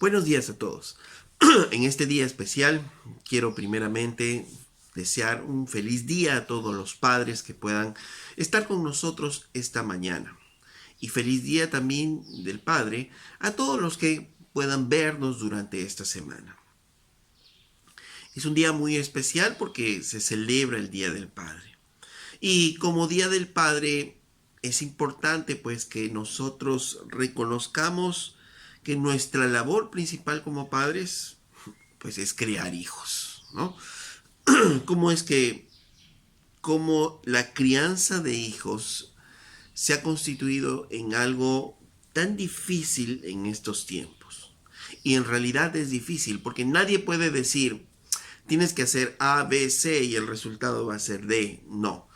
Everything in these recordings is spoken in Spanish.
Buenos días a todos. En este día especial quiero primeramente desear un feliz día a todos los padres que puedan estar con nosotros esta mañana. Y feliz día también del Padre a todos los que puedan vernos durante esta semana. Es un día muy especial porque se celebra el Día del Padre. Y como Día del Padre es importante pues que nosotros reconozcamos que nuestra labor principal como padres pues es crear hijos, ¿no? ¿Cómo es que cómo la crianza de hijos se ha constituido en algo tan difícil en estos tiempos? Y en realidad es difícil porque nadie puede decir tienes que hacer A, B, C y el resultado va a ser D. No.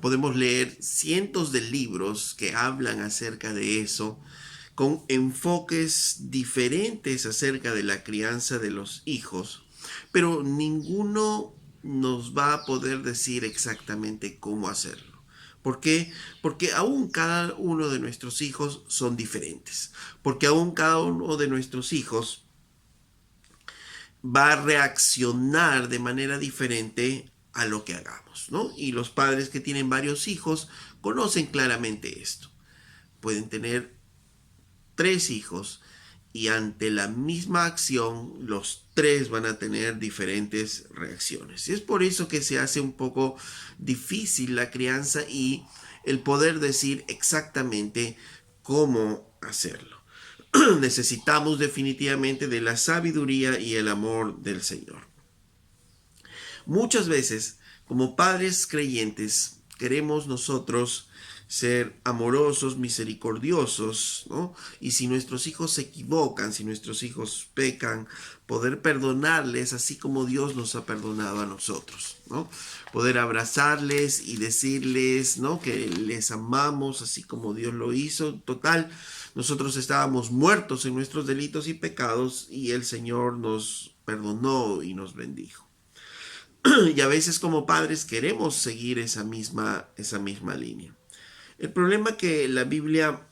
Podemos leer cientos de libros que hablan acerca de eso, con enfoques diferentes acerca de la crianza de los hijos, pero ninguno nos va a poder decir exactamente cómo hacerlo. ¿Por qué? Porque aún cada uno de nuestros hijos son diferentes, porque aún cada uno de nuestros hijos va a reaccionar de manera diferente a lo que hagamos, ¿no? Y los padres que tienen varios hijos conocen claramente esto. Pueden tener 3 hijos y ante la misma acción los 3 van a tener diferentes reacciones. Y es por eso que se hace un poco difícil la crianza y el poder decir exactamente cómo hacerlo. Necesitamos definitivamente de la sabiduría y el amor del Señor. Muchas veces, como padres creyentes, queremos nosotros ser amorosos, misericordiosos, ¿no? Y si nuestros hijos se equivocan, si nuestros hijos pecan, poder perdonarles así como Dios nos ha perdonado a nosotros, ¿no? Poder abrazarles y decirles, ¿no? Que les amamos así como Dios lo hizo. Total, nosotros estábamos muertos en nuestros delitos y pecados y el Señor nos perdonó y nos bendijo. Y a veces como padres queremos seguir esa misma línea. El problema es que la Biblia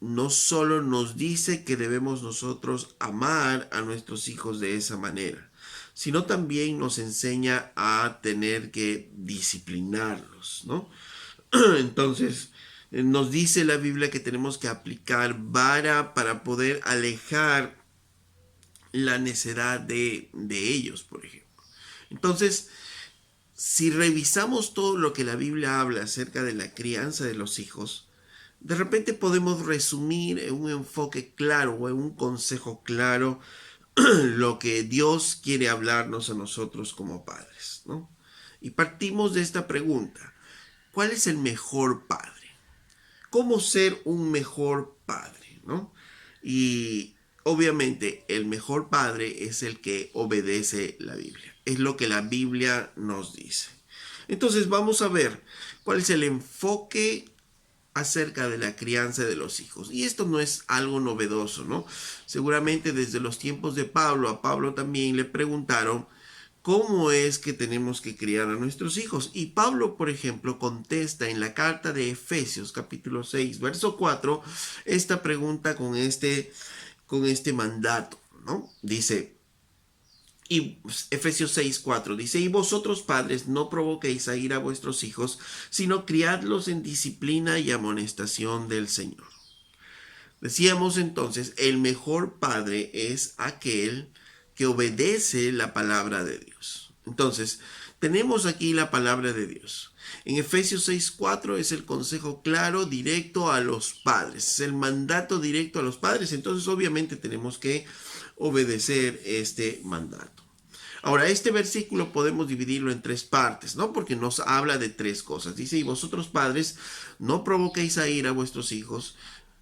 no solo nos dice que debemos nosotros amar a nuestros hijos de esa manera, sino también nos enseña a tener que disciplinarlos, ¿no? Entonces, nos dice la Biblia que tenemos que aplicar vara para poder alejar la necedad de ellos, por ejemplo. Entonces, si revisamos todo lo que la Biblia habla acerca de la crianza de los hijos, de repente podemos resumir en un enfoque claro o en un consejo claro lo que Dios quiere hablarnos a nosotros como padres, ¿no? Y partimos de esta pregunta: ¿cuál es el mejor padre? ¿Cómo ser un mejor padre, ¿no? Y obviamente el mejor padre es el que obedece la Biblia. Es lo que la Biblia nos dice. Entonces vamos a ver cuál es el enfoque acerca de la crianza de los hijos. Y esto no es algo novedoso, ¿no? Seguramente desde los tiempos de Pablo, a Pablo también le preguntaron cómo es que tenemos que criar a nuestros hijos. Y Pablo, por ejemplo, contesta en la carta de Efesios, capítulo 6, verso 4, esta pregunta con este mandato, ¿no? Dice, y Efesios 6:4 dice, y vosotros padres no provoquéis a ir a vuestros hijos, sino criadlos en disciplina y amonestación del Señor. Decíamos entonces, el mejor padre es aquel que obedece la palabra de Dios. Entonces, tenemos aquí la palabra de Dios. En Efesios 6:4 es el consejo claro, directo a los padres, es el mandato directo a los padres. Entonces, obviamente tenemos que obedecer este mandato. Ahora, este versículo podemos dividirlo en 3 partes, ¿no? Porque nos habla de 3 cosas. Dice, y vosotros padres, no provoquéis a ir a vuestros hijos,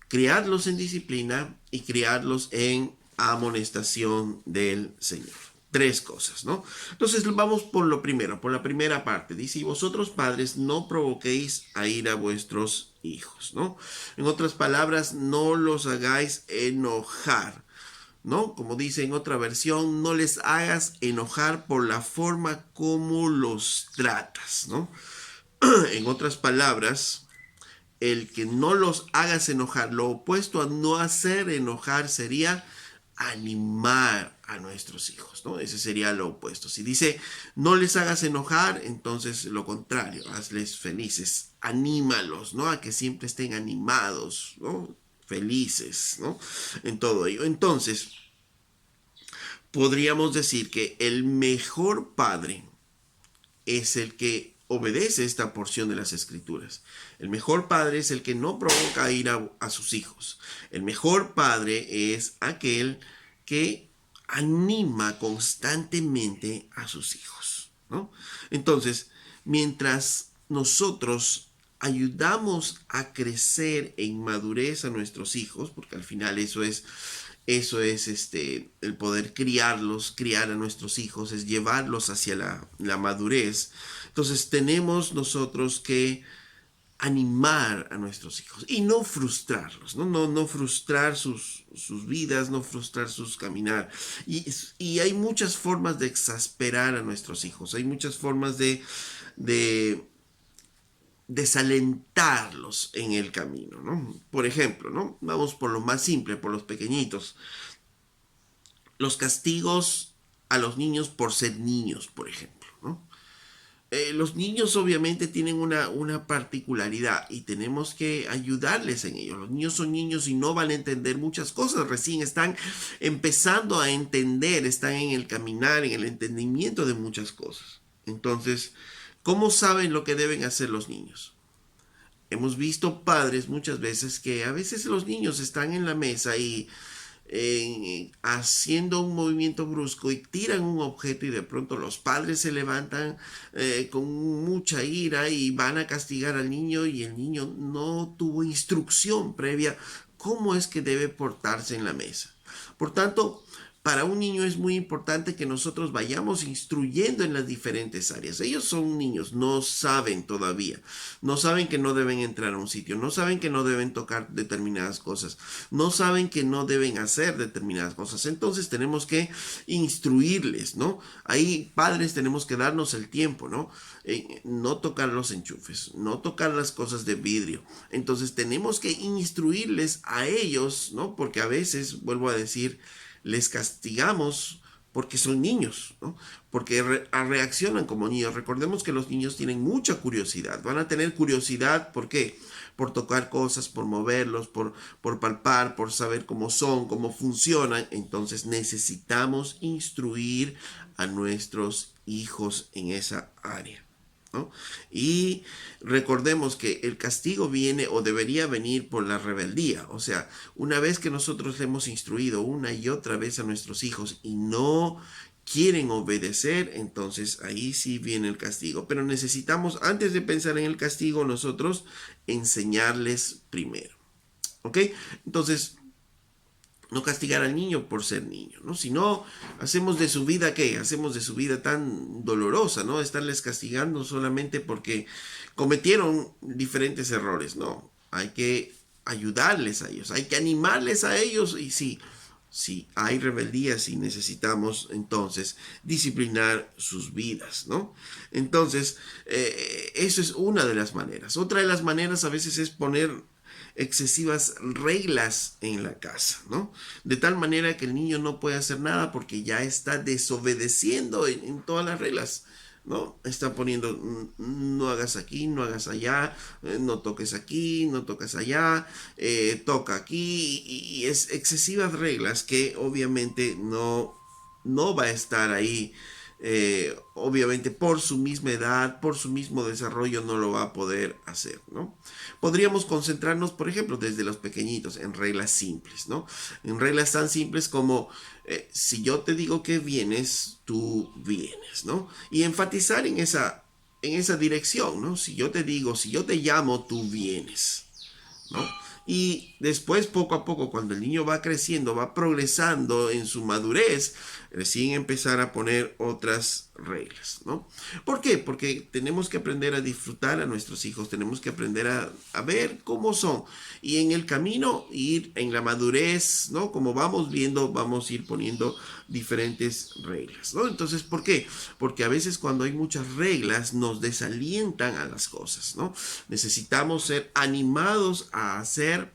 criadlos en disciplina y criadlos en amonestación del Señor. 3 cosas, ¿no? Entonces vamos por lo primero, por la primera parte. Dice, y vosotros padres no provoquéis a ir a vuestros hijos, ¿no? En otras palabras, no los hagáis enojar, ¿no? Como dice en otra versión, no les hagas enojar por la forma como los tratas, ¿no? En otras palabras, el que no los hagas enojar, lo opuesto a no hacer enojar sería animar a nuestros hijos, ¿no? Ese sería lo opuesto. Si dice, no les hagas enojar, entonces lo contrario, hazles felices, anímalos, ¿no? A que siempre estén animados, ¿no? Felices, ¿no? En todo ello. Entonces, podríamos decir que el mejor padre es el que obedece esta porción de las escrituras. El mejor padre es el que no provoca ira a sus hijos. El mejor padre es aquel que anima constantemente a sus hijos, ¿no? Entonces, mientras nosotros ayudamos a crecer en madurez a nuestros hijos, porque al final eso es el poder criarlos, criar a nuestros hijos, es llevarlos hacia la madurez. Entonces tenemos nosotros que animar a nuestros hijos y no frustrarlos, no frustrar sus vidas, no frustrar sus caminar. Y hay muchas formas de exasperar a nuestros hijos, hay muchas formas de desalentarlos en el camino, ¿no? Por ejemplo, ¿no? Vamos por lo más simple, por los pequeñitos. Los castigos a los niños por ser niños, por ejemplo, ¿no? Los niños obviamente tienen una particularidad y tenemos que ayudarles en ello. Los niños son niños y no van a entender muchas cosas, recién están empezando a entender, están en el caminar, en el entendimiento de muchas cosas. Entonces, ¿cómo saben lo que deben hacer los niños? Hemos visto padres muchas veces que a veces los niños están en la mesa y haciendo un movimiento brusco y tiran un objeto y de pronto los padres se levantan con mucha ira y van a castigar al niño y el niño no tuvo instrucción previa cómo es que debe portarse en la mesa. Por tanto, para un niño es muy importante que nosotros vayamos instruyendo en las diferentes áreas. Ellos son niños, no saben todavía, no saben que no deben entrar a un sitio, no saben que no deben tocar determinadas cosas, no saben que no deben hacer determinadas cosas. Entonces tenemos que instruirles, ¿no? Ahí padres tenemos que darnos el tiempo, ¿no? No tocar los enchufes, no tocar las cosas de vidrio. Entonces tenemos que instruirles a ellos, ¿no? Porque a veces, vuelvo a decir, les castigamos porque son niños, ¿no? Porque reaccionan como niños. Recordemos que los niños tienen mucha curiosidad. Van a tener curiosidad, ¿por qué? Por tocar cosas, por moverlos, por palpar, por saber cómo son, cómo funcionan. Entonces necesitamos instruir a nuestros hijos en esa área, ¿no? Y recordemos que el castigo viene o debería venir por la rebeldía. O sea, una vez que nosotros le hemos instruido una y otra vez a nuestros hijos y no quieren obedecer, entonces ahí sí viene el castigo. Pero necesitamos, antes de pensar en el castigo, nosotros enseñarles primero. ¿Ok? Entonces, no castigar al niño por ser niño, ¿no? Si no, hacemos de su vida, ¿qué? Hacemos de su vida tan dolorosa, ¿no? Estarles castigando solamente porque cometieron diferentes errores, ¿no? Hay que ayudarles a ellos, hay que animarles a ellos y sí, hay rebeldía, sí necesitamos entonces disciplinar sus vidas, ¿no? Entonces, eso es una de las maneras. Otra de las maneras a veces es poner excesivas reglas en la casa, ¿no? De tal manera que el niño no puede hacer nada porque ya está desobedeciendo en todas las reglas, ¿no? Está poniendo, no hagas aquí, no hagas allá, no toques aquí, no toques allá, toca aquí, y es excesivas reglas que obviamente no va a estar ahí. Obviamente por su misma edad, por su mismo desarrollo no lo va a poder hacer, ¿no? Podríamos concentrarnos, por ejemplo, desde los pequeñitos en reglas simples, ¿no? En reglas tan simples como si yo te digo que vienes, tú vienes, ¿no? Y enfatizar en esa dirección, ¿no? Si yo te digo, si yo te llamo, tú vienes, ¿no? Y después, poco a poco, cuando el niño va creciendo, va progresando en su madurez, recién empezar a poner otras reglas, ¿no? ¿Por qué? Porque tenemos que aprender a disfrutar a nuestros hijos, tenemos que aprender a ver cómo son. Y en el camino, ir en la madurez, ¿no? Como vamos viendo, vamos a ir poniendo diferentes reglas, ¿no? Entonces, ¿por qué? Porque a veces cuando hay muchas reglas nos desalientan a las cosas, ¿no? Necesitamos ser animados a hacer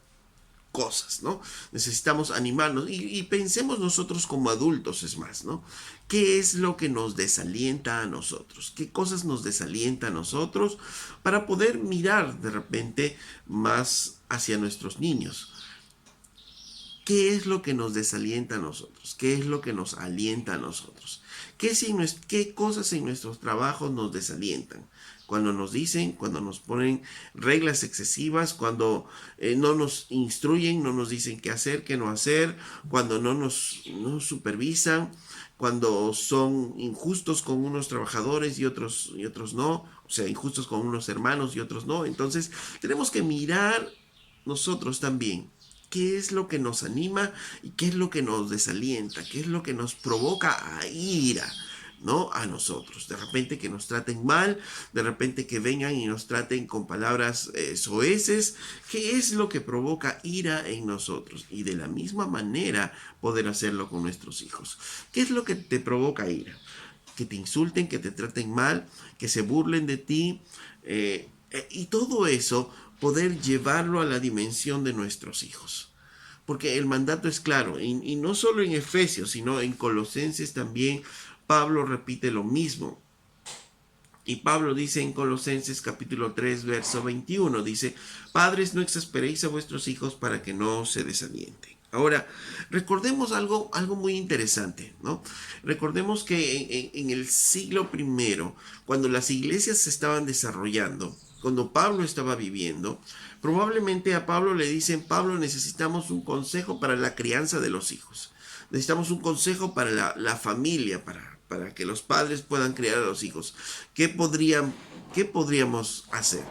cosas, ¿no? Necesitamos animarnos y pensemos nosotros como adultos, es más, ¿no? ¿Qué es lo que nos desalienta a nosotros? ¿Qué cosas nos desalienta a nosotros para poder mirar de repente más hacia nuestros niños? ¿Qué es lo que nos desalienta a nosotros? ¿Qué es lo que nos alienta a nosotros? ¿Qué cosas en nuestros trabajos nos desalientan? Cuando nos dicen, cuando nos ponen reglas excesivas, cuando no nos instruyen, no nos dicen qué hacer, qué no hacer, cuando no nos supervisan, cuando son injustos con unos trabajadores y otros no, o sea, injustos con unos hermanos y otros no. Entonces, tenemos que mirar nosotros también qué es lo que nos anima y qué es lo que nos desalienta, qué es lo que nos provoca a ira, ¿no? A nosotros. De repente que nos traten mal, de repente que vengan y nos traten con palabras soeces, qué es lo que provoca ira en nosotros. Y de la misma manera poder hacerlo con nuestros hijos. ¿Qué es lo que te provoca ira? Que te insulten, que te traten mal, que se burlen de ti, y todo eso poder llevarlo a la dimensión de nuestros hijos. Porque el mandato es claro, y no solo en Efesios, sino en Colosenses también Pablo repite lo mismo. Y Pablo dice en Colosenses capítulo 3, verso 21, dice, padres, no exasperéis a vuestros hijos para que no se desalienten. Ahora, recordemos algo muy interesante, ¿no? Recordemos que en el siglo primero, cuando las iglesias se estaban desarrollando, cuando Pablo estaba viviendo, probablemente a Pablo le dicen, Pablo, necesitamos un consejo para la crianza de los hijos. Necesitamos un consejo para la familia, para que los padres puedan criar a los hijos. ¿Qué podríamos hacer?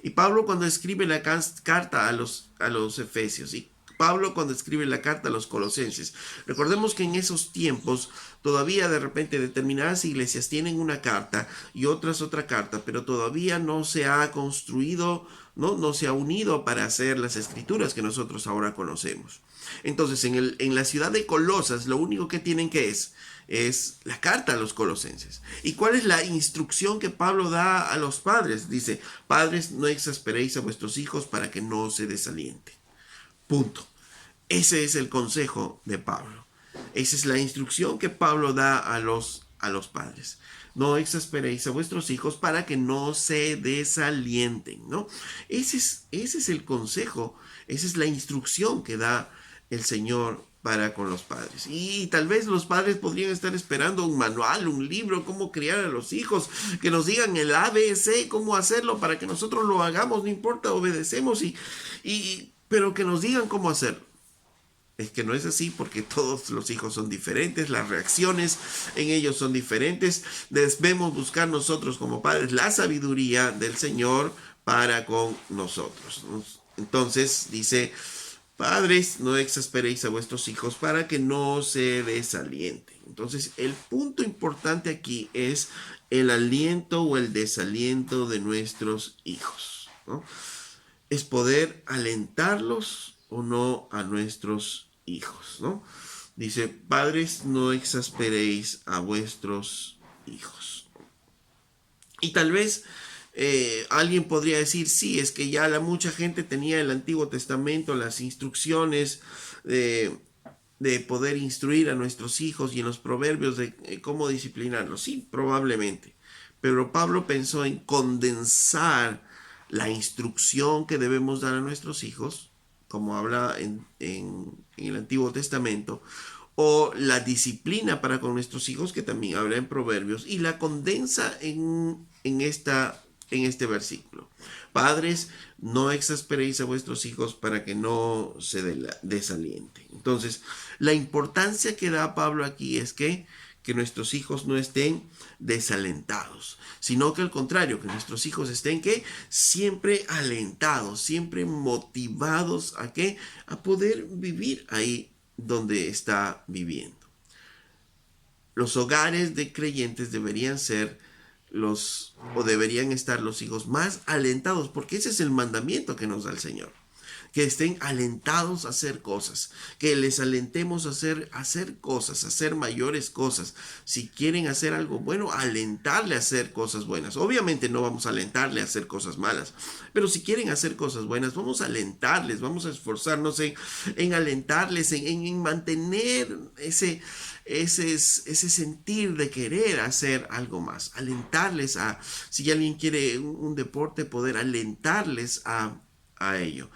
Y Pablo cuando escribe la carta a los Efesios y Pablo cuando escribe la carta a los Colosenses, recordemos que en esos tiempos todavía de repente determinadas iglesias tienen una carta y otras otra carta, pero todavía no se ha construido, no se ha unido para hacer las escrituras que nosotros ahora conocemos. Entonces en la ciudad de Colosas lo único que tienen que es la carta a los colosenses. ¿Y cuál es la instrucción que Pablo da a los padres? Dice, padres, no exasperéis a vuestros hijos para que no se desalienten. Punto. Ese es el consejo de Pablo. Esa es la instrucción que Pablo da a los padres. No exasperéis a vuestros hijos para que no se desalienten, ¿no? Ese es el consejo, esa es la instrucción que da el Señor para con los padres. Y tal vez los padres podrían estar esperando un manual, un libro, cómo criar a los hijos, que nos digan el ABC, cómo hacerlo para que nosotros lo hagamos, no importa, obedecemos, pero que nos digan cómo hacerlo. Es que no es así porque todos los hijos son diferentes, las reacciones en ellos son diferentes. Debemos buscar nosotros como padres la sabiduría del Señor para con nosotros. Entonces dice, padres, no exasperéis a vuestros hijos para que no se desalienten. Entonces el punto importante aquí es el aliento o el desaliento de nuestros hijos, ¿no? Es poder alentarlos o no a nuestros hijos, ¿no? Dice, padres, no exasperéis a vuestros hijos. Y tal vez alguien podría decir, sí, es que ya mucha gente tenía el Antiguo Testamento, las instrucciones de poder instruir a nuestros hijos y en los proverbios de cómo disciplinarlos. Sí, probablemente. Pero Pablo pensó en condensar la instrucción que debemos dar a nuestros hijos, como habla en el Antiguo Testamento, o la disciplina para con nuestros hijos, que también habla en Proverbios, y la condensa en este versículo. Padres, no exasperéis a vuestros hijos para que no se desalienten. Entonces, la importancia que da Pablo aquí es que nuestros hijos no estén desalentados, sino que al contrario, que nuestros hijos estén siempre alentados, siempre motivados a poder vivir ahí donde está viviendo. Los hogares de creyentes deberían ser deberían estar los hijos más alentados, porque ese es el mandamiento que nos da el Señor. que estén alentados a hacer cosas, que les alentemos a hacer cosas, a hacer mayores cosas. Si quieren hacer algo bueno, alentarle a hacer cosas buenas. Obviamente no vamos a alentarle a hacer cosas malas, pero si quieren hacer cosas buenas, vamos a alentarles, vamos a esforzarnos en alentarles, en mantener ese sentir de querer hacer algo más, alentarles a, si alguien quiere un deporte, poder alentarles a ello,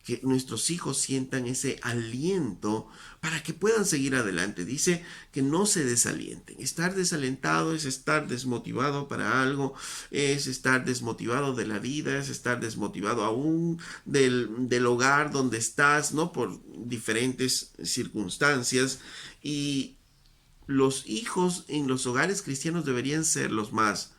que nuestros hijos sientan ese aliento para que puedan seguir adelante. Dice que no se desalienten. Estar desalentado es estar desmotivado para algo, es estar desmotivado de la vida, es estar desmotivado aún del hogar donde estás, ¿no? Por diferentes circunstancias. Y los hijos en los hogares cristianos deberían ser los más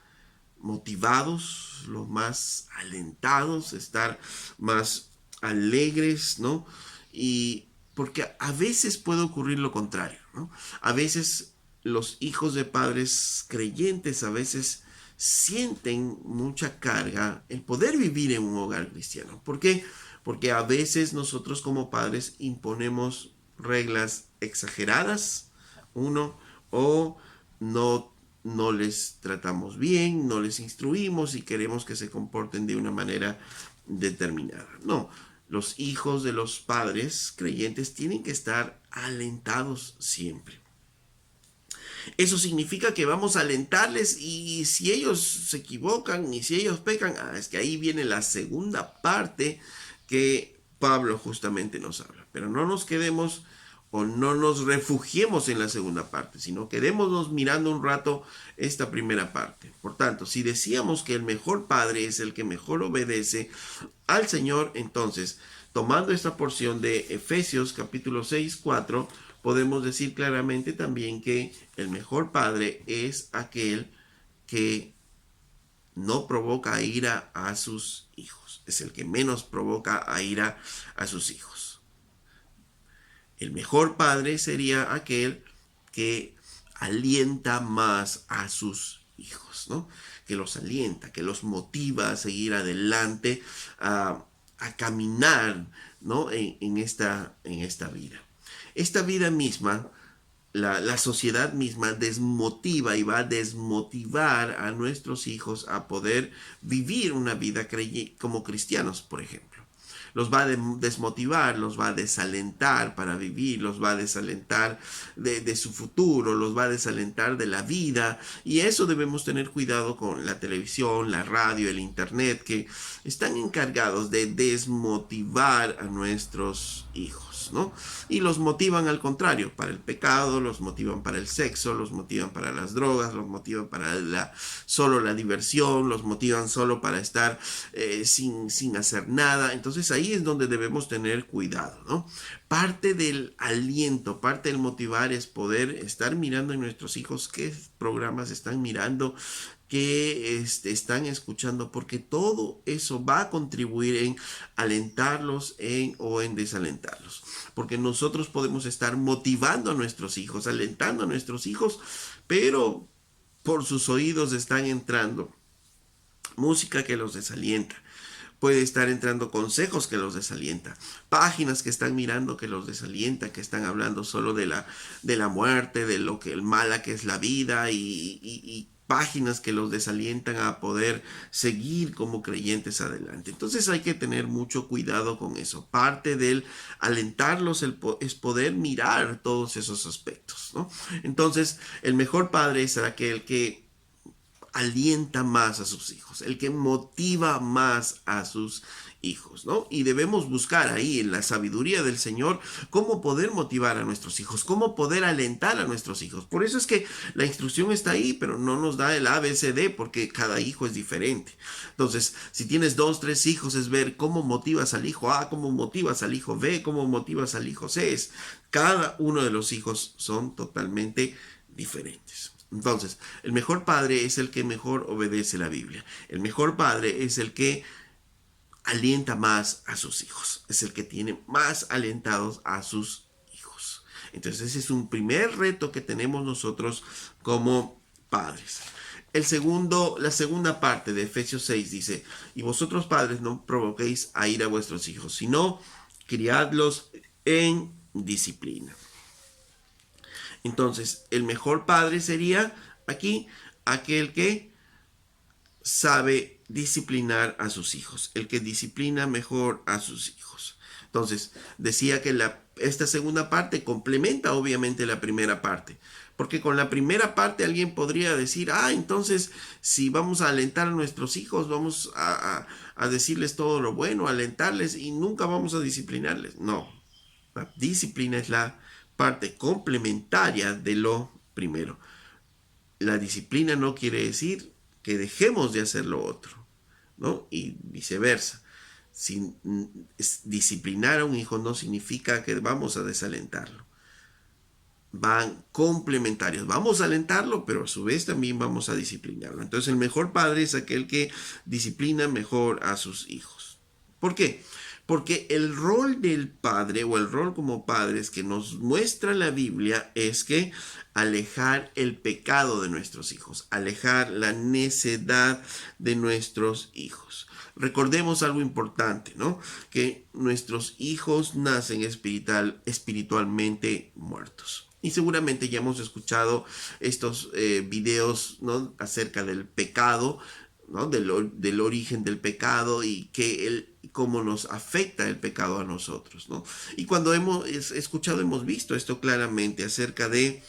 motivados, los más alentados, estar más alegres, ¿no? Y porque a veces puede ocurrir lo contrario, ¿no? A veces los hijos de padres creyentes a veces sienten mucha carga el poder vivir en un hogar cristiano. ¿Por qué? Porque a veces nosotros como padres imponemos reglas exageradas, uno, o no les tratamos bien, no les instruimos y queremos que se comporten de una manera determinada. No, los hijos de los padres creyentes tienen que estar alentados siempre. Eso significa que vamos a alentarles y si ellos se equivocan y si ellos pecan, es que ahí viene la segunda parte que Pablo justamente nos habla. Pero no nos quedemos o no nos refugiemos en la segunda parte, sino quedémonos mirando un rato esta primera parte. Por tanto, si decíamos que el mejor padre es el que mejor obedece al Señor, entonces, tomando esta porción de Efesios capítulo 6, 4, podemos decir claramente también que el mejor padre es aquel que no provoca ira a sus hijos. Es el que menos provoca a ira a sus hijos. El mejor padre sería aquel que alienta más a sus hijos, ¿no? Que los alienta, que los motiva a seguir adelante, a caminar, ¿no? en esta vida. Esta vida misma, la sociedad misma desmotiva y va a desmotivar a nuestros hijos a poder vivir una vida como cristianos, por ejemplo. Los va a desmotivar, los va a desalentar para vivir, los va a desalentar de su futuro, los va a desalentar de la vida. Y eso debemos tener cuidado con la televisión, la radio, el internet, que están encargados de desmotivar a nuestros hijos, ¿no? Y los motivan al contrario, para el pecado, los motivan para el sexo, los motivan para las drogas, los motivan para solo la diversión, los motivan solo para estar sin hacer nada. Entonces ahí es donde debemos tener cuidado, ¿no? Parte del aliento, parte del motivar es poder estar mirando en nuestros hijos qué programas están mirando, que están escuchando, porque todo eso va a contribuir en alentarlos o en desalentarlos. Porque nosotros podemos estar motivando a nuestros hijos, alentando a nuestros hijos, pero por sus oídos están entrando música que los desalienta. Puede estar entrando consejos que los desalienta, páginas que están mirando que los desalienta, que están hablando solo de la muerte, de lo que el mala que es la vida y páginas que los desalientan a poder seguir como creyentes adelante. Entonces hay que tener mucho cuidado con eso. Parte del alentarlos es poder mirar todos esos aspectos, ¿no? Entonces el mejor padre es aquel que alienta más a sus hijos, el que motiva más a sus hijos, ¿no? Y debemos buscar ahí en la sabiduría del Señor cómo poder motivar a nuestros hijos, cómo poder alentar a nuestros hijos. Por eso es que la instrucción está ahí, pero no nos da el ABCD porque cada hijo es diferente. Entonces, si tienes 2, 3 hijos, es ver cómo motivas al hijo A, cómo motivas al hijo B, cómo motivas al hijo C. Cada uno de los hijos son totalmente diferentes. Entonces, el mejor padre es el que mejor obedece la Biblia. El mejor padre es el que alienta más a sus hijos. Es el que tiene más alentados a sus hijos. Entonces, ese es un primer reto que tenemos nosotros como padres. La segunda parte de Efesios 6 dice, y vosotros padres no provoquéis a ir a vuestros hijos, sino criadlos en disciplina. Entonces, el mejor padre sería aquí aquel que sabe disciplinar a sus hijos, el que disciplina mejor a sus hijos. Entonces, decía que esta segunda parte complementa obviamente la primera parte, porque con la primera parte alguien podría decir, entonces si vamos a alentar a nuestros hijos, vamos a decirles todo lo bueno, a alentarles y nunca vamos a disciplinarles. No, la disciplina es la parte complementaria de lo primero. La disciplina no quiere decir que dejemos de hacer lo otro, ¿no? Y viceversa. Disciplinar a un hijo no significa que vamos a desalentarlo. Van complementarios. Vamos a alentarlo, pero a su vez también vamos a disciplinarlo. Entonces el mejor padre es aquel que disciplina mejor a sus hijos. ¿Por qué? Porque el rol del padre o el rol como padres que nos muestra la Biblia es que alejar el pecado de nuestros hijos, alejar la necedad de nuestros hijos. Recordemos algo importante, ¿no? Que nuestros hijos nacen espiritualmente muertos. Y seguramente ya hemos escuchado estos videos, ¿no? Acerca del pecado, ¿no? Del origen del pecado y cómo nos afecta el pecado a nosotros, ¿no? Y cuando hemos escuchado, hemos visto esto claramente acerca de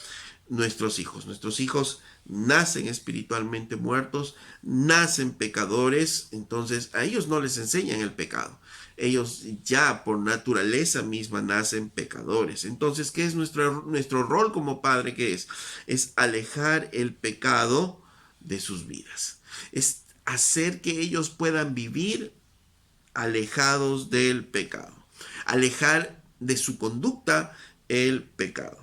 nuestros hijos. Nuestros hijos nacen espiritualmente muertos, nacen pecadores, entonces a ellos no les enseñan el pecado. Ellos ya por naturaleza misma nacen pecadores. Entonces, ¿qué es nuestro rol como padre? ¿Qué es? Es alejar el pecado de sus vidas. Es hacer que ellos puedan vivir alejados del pecado. Alejar de su conducta el pecado.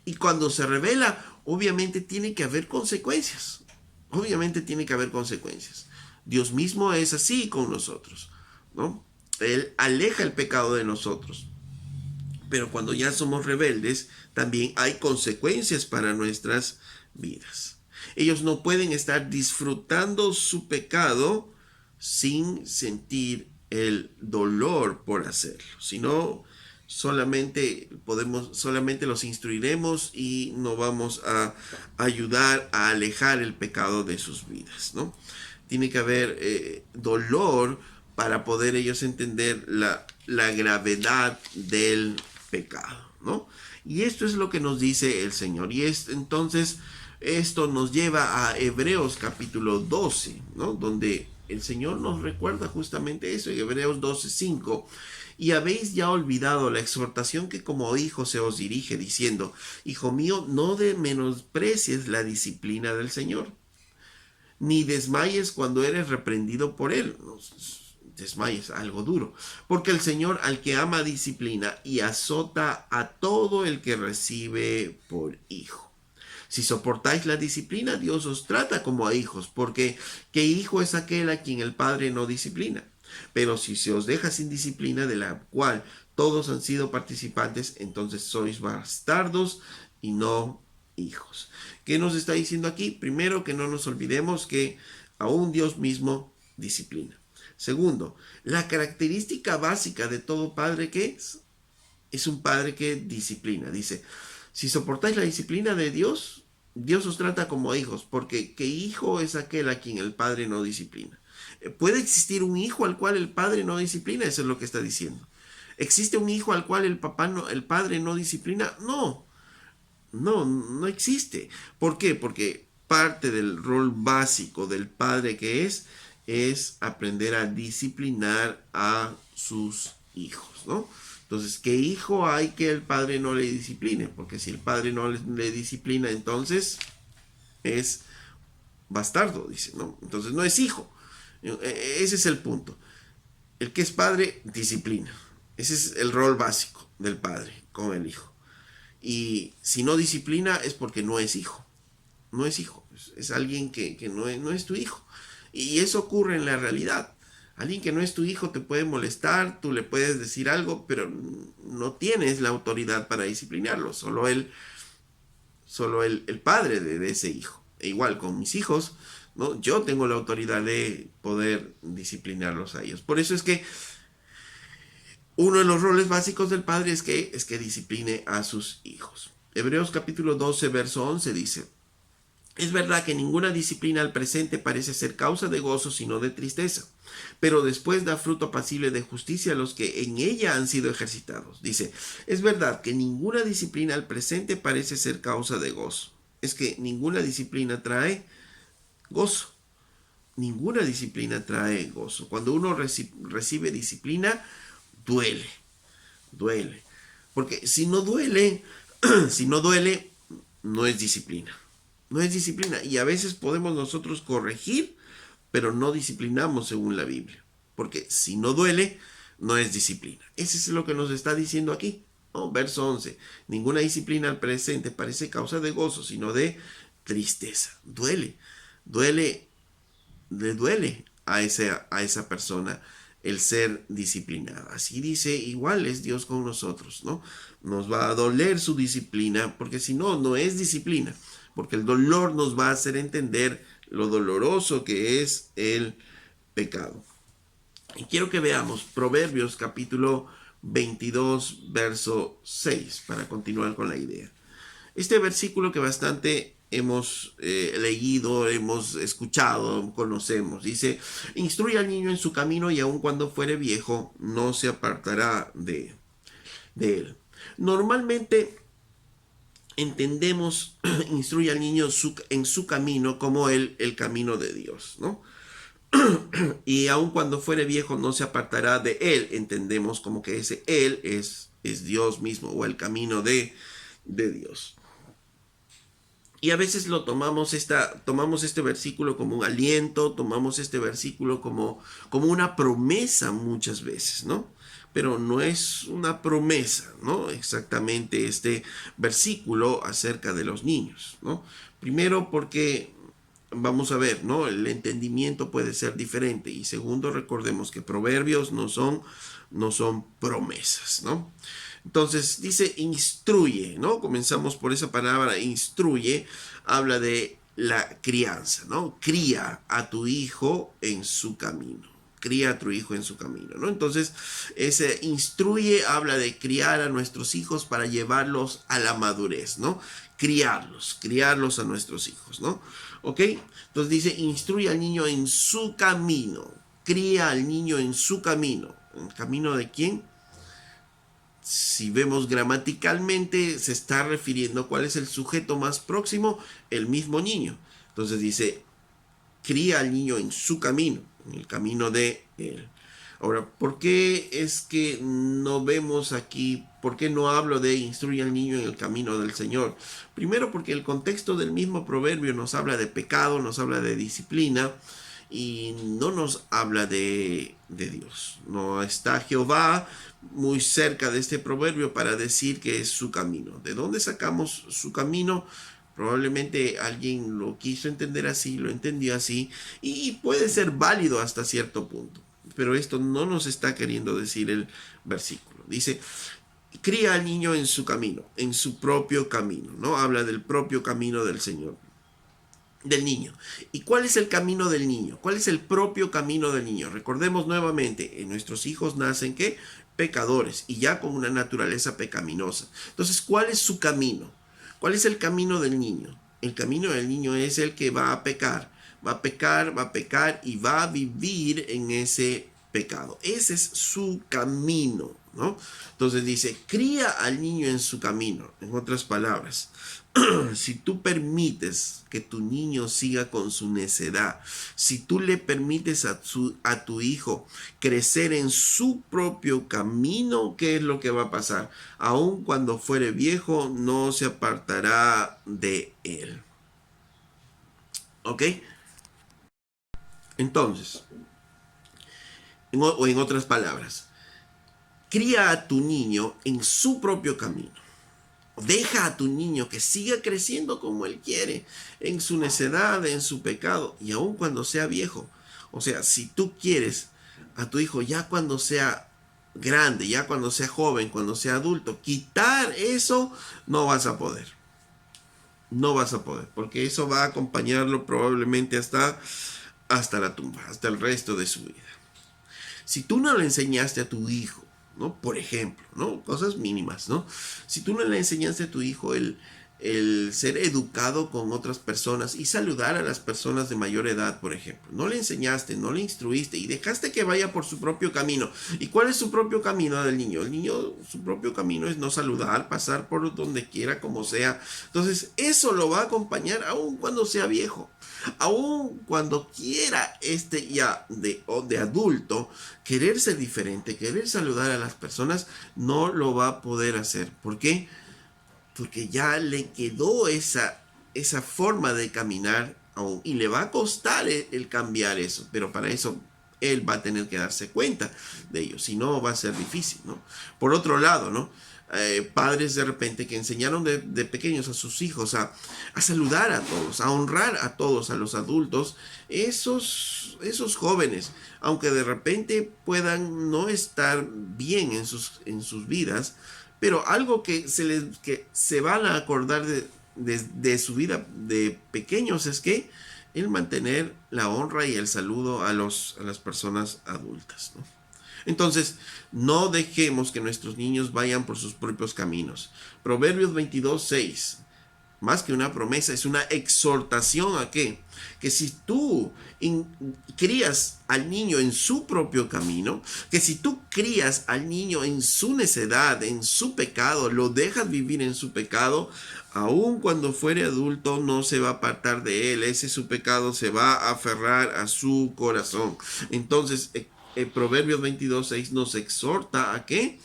Y cuando se revela, obviamente tiene que haber consecuencias. Obviamente tiene que haber consecuencias. Dios mismo es así con nosotros, ¿no? Él aleja el pecado de nosotros. Pero cuando ya somos rebeldes, también hay consecuencias para nuestras vidas. Ellos no pueden estar disfrutando su pecado sin sentir el dolor por hacerlo, sino solamente los instruiremos y no vamos a ayudar a alejar el pecado de sus vidas, ¿no? Tiene que haber dolor para poder ellos entender la gravedad del pecado, ¿no? Y esto es lo que nos dice el Señor. Y entonces esto nos lleva a Hebreos capítulo 12, ¿no? Donde el Señor nos recuerda justamente eso, en Hebreos 12:5. Y habéis ya olvidado la exhortación que como hijo se os dirige, diciendo, hijo mío, no menosprecies la disciplina del Señor, ni desmayes cuando eres reprendido por él. No desmayes, algo duro. Porque el Señor al que ama disciplina y azota a todo el que recibe por hijo. Si soportáis la disciplina, Dios os trata como a hijos, porque ¿qué hijo es aquel a quien el Padre no disciplina? Pero si se os deja sin disciplina, de la cual todos han sido participantes, entonces sois bastardos y no hijos. ¿Qué nos está diciendo aquí? Primero, que no nos olvidemos que aún Dios mismo disciplina. Segundo, la característica básica de todo padre, ¿qué es? Es un padre que disciplina. Dice, si soportáis la disciplina de Dios, Dios os trata como hijos, porque ¿qué hijo es aquel a quien el padre no disciplina? ¿Puede existir un hijo al cual el padre no disciplina? Eso es lo que está diciendo. ¿Existe un hijo al cual el padre no disciplina? No, no existe. ¿Por qué? Porque parte del rol básico del padre que es aprender a disciplinar a sus hijos, ¿no? Entonces, ¿qué hijo hay que el padre no le discipline? Porque si el padre no le disciplina, entonces es bastardo, dice, ¿no? Entonces no es hijo. Ese es el punto. El que es padre, disciplina. Ese es el rol básico del padre con el hijo. Y si no disciplina es porque no es hijo. No es hijo. Es alguien que no es tu hijo. Y eso ocurre en la realidad. Alguien que no es tu hijo te puede molestar, tú le puedes decir algo, pero no tienes la autoridad para disciplinarlo. Solo el padre de ese hijo. E igual con mis hijos, ¿no? Yo tengo la autoridad de poder disciplinarlos a ellos. Por eso es que uno de los roles básicos del padre es que discipline a sus hijos. Hebreos capítulo 12, verso 11 dice: es verdad que ninguna disciplina al presente parece ser causa de gozo, sino de tristeza, pero después da fruto apacible de justicia a los que en ella han sido ejercitados. Dice, es verdad que ninguna disciplina al presente parece ser causa de gozo. Es que ninguna disciplina trae gozo. Ninguna disciplina trae gozo. Cuando uno recibe disciplina, duele. Duele. Porque si no duele, si no duele, no es disciplina. No es disciplina. Y a veces podemos nosotros corregir, pero no disciplinamos según la Biblia. Porque si no duele, no es disciplina. Ese es lo que nos está diciendo aquí. ¿No? Verso 11. Ninguna disciplina al presente parece causa de gozo, sino de tristeza. Duele. Duele. Le duele a esa persona el ser disciplinada. Así dice, igual es Dios con nosotros, ¿no? Nos va a doler su disciplina, porque si no, no es disciplina. Porque el dolor nos va a hacer entender lo doloroso que es el pecado. Y quiero que veamos Proverbios capítulo 22, verso 6, para continuar con la idea. Este versículo que bastante hemos leído, hemos escuchado, conocemos, dice, instruye al niño en su camino y aun cuando fuere viejo, no se apartará de él. Normalmente entendemos instruye al niño en su camino como el camino de Dios, ¿no? Y aun cuando fuere viejo no se apartará de él. Entendemos como que ese él es Dios mismo o el camino de Dios. Y a veces tomamos este versículo como un aliento, tomamos este versículo como una promesa muchas veces, ¿no? Pero no es una promesa, ¿no? Exactamente este versículo acerca de los niños, ¿no? Primero porque vamos a ver, ¿no? El entendimiento puede ser diferente. Y segundo, recordemos que proverbios no son promesas, ¿no? Entonces dice instruye, ¿no? Comenzamos por esa palabra instruye, habla de la crianza, ¿no? Cría a tu hijo en su camino. Cría a tu hijo en su camino, ¿no? Entonces, ese instruye habla de criar a nuestros hijos para llevarlos a la madurez, ¿no? Criarlos a nuestros hijos, ¿no? ¿Ok? Entonces dice, instruye al niño en su camino. Cría al niño en su camino. ¿En camino de quién? Si vemos gramaticalmente, se está refiriendo a cuál es el sujeto más próximo, el mismo niño. Entonces dice, cría al niño en su camino, en el camino de él. Ahora, ¿por qué es que no vemos aquí, por qué no hablo de instruye al niño en el camino del Señor? Primero porque el contexto del mismo proverbio nos habla de pecado, nos habla de disciplina y no nos habla de Dios. No está Jehová muy cerca de este proverbio para decir que es su camino. ¿De dónde sacamos su camino? Probablemente alguien lo quiso entender así, lo entendió así, y puede ser válido hasta cierto punto. Pero esto no nos está queriendo decir el versículo. Dice, cría al niño en su camino, en su propio camino, ¿no? Habla del propio camino del Señor, del niño. ¿Y cuál es el camino del niño? ¿Cuál es el propio camino del niño? Recordemos nuevamente, nuestros hijos nacen, ¿qué? Pecadores, y ya con una naturaleza pecaminosa. Entonces, ¿cuál es su camino? ¿Cuál es el camino del niño? El camino del niño es el que va a pecar. Va a pecar y va a vivir en ese pecado. Ese es su camino, ¿no? Entonces dice, cría al niño en su camino. En otras palabras, si tú permites que tu niño siga con su necedad, si tú le permites a tu hijo crecer en su propio camino, ¿qué es lo que va a pasar? Aun cuando fuere viejo, no se apartará de él. ¿Ok? Entonces, o en otras palabras, cría a tu niño en su propio camino. Deja a tu niño que siga creciendo como él quiere, en su necedad, en su pecado, y aun cuando sea viejo. O sea, si tú quieres a tu hijo ya cuando sea grande, ya cuando sea joven, cuando sea adulto, quitar eso, no vas a poder. No vas a poder, porque eso va a acompañarlo probablemente hasta la tumba, hasta el resto de su vida. Si tú no le enseñaste a tu hijo, ¿no? Por ejemplo, ¿no? Cosas mínimas, ¿no? Si tú no le enseñaste a tu hijo el ser educado con otras personas y saludar a las personas de mayor edad, por ejemplo. No le enseñaste, no le instruiste y dejaste que vaya por su propio camino. ¿Y cuál es su propio camino del niño? El niño, su propio camino es no saludar, pasar por donde quiera, como sea. Entonces, eso lo va a acompañar aun cuando sea viejo. Aun cuando quiera ya de adulto querer ser diferente, querer saludar a las personas, no lo va a poder hacer. ¿Por qué? Porque ya le quedó esa forma de caminar aún, y le va a costar el cambiar eso, pero para eso él va a tener que darse cuenta de ello, si no va a ser difícil, ¿no? Por otro lado, ¿no? Padres de repente que enseñaron de pequeños a sus hijos a saludar a todos, a honrar a todos, a los adultos, esos jóvenes, aunque de repente puedan no estar bien en sus vidas, pero algo que se van a acordar de su vida de pequeños es que el mantener la honra y el saludo a las personas adultas, ¿no? Entonces, no dejemos que nuestros niños vayan por sus propios caminos. Proverbios 22:6, más que una promesa, es una exhortación a qué? Que si tú crías al niño en su propio camino, que si tú crías al niño en su necedad, en su pecado, lo dejas vivir en su pecado, aun cuando fuere adulto no se va a apartar de él, ese su pecado se va a aferrar a su corazón. Entonces, Proverbios 22:6 nos exhorta a qué?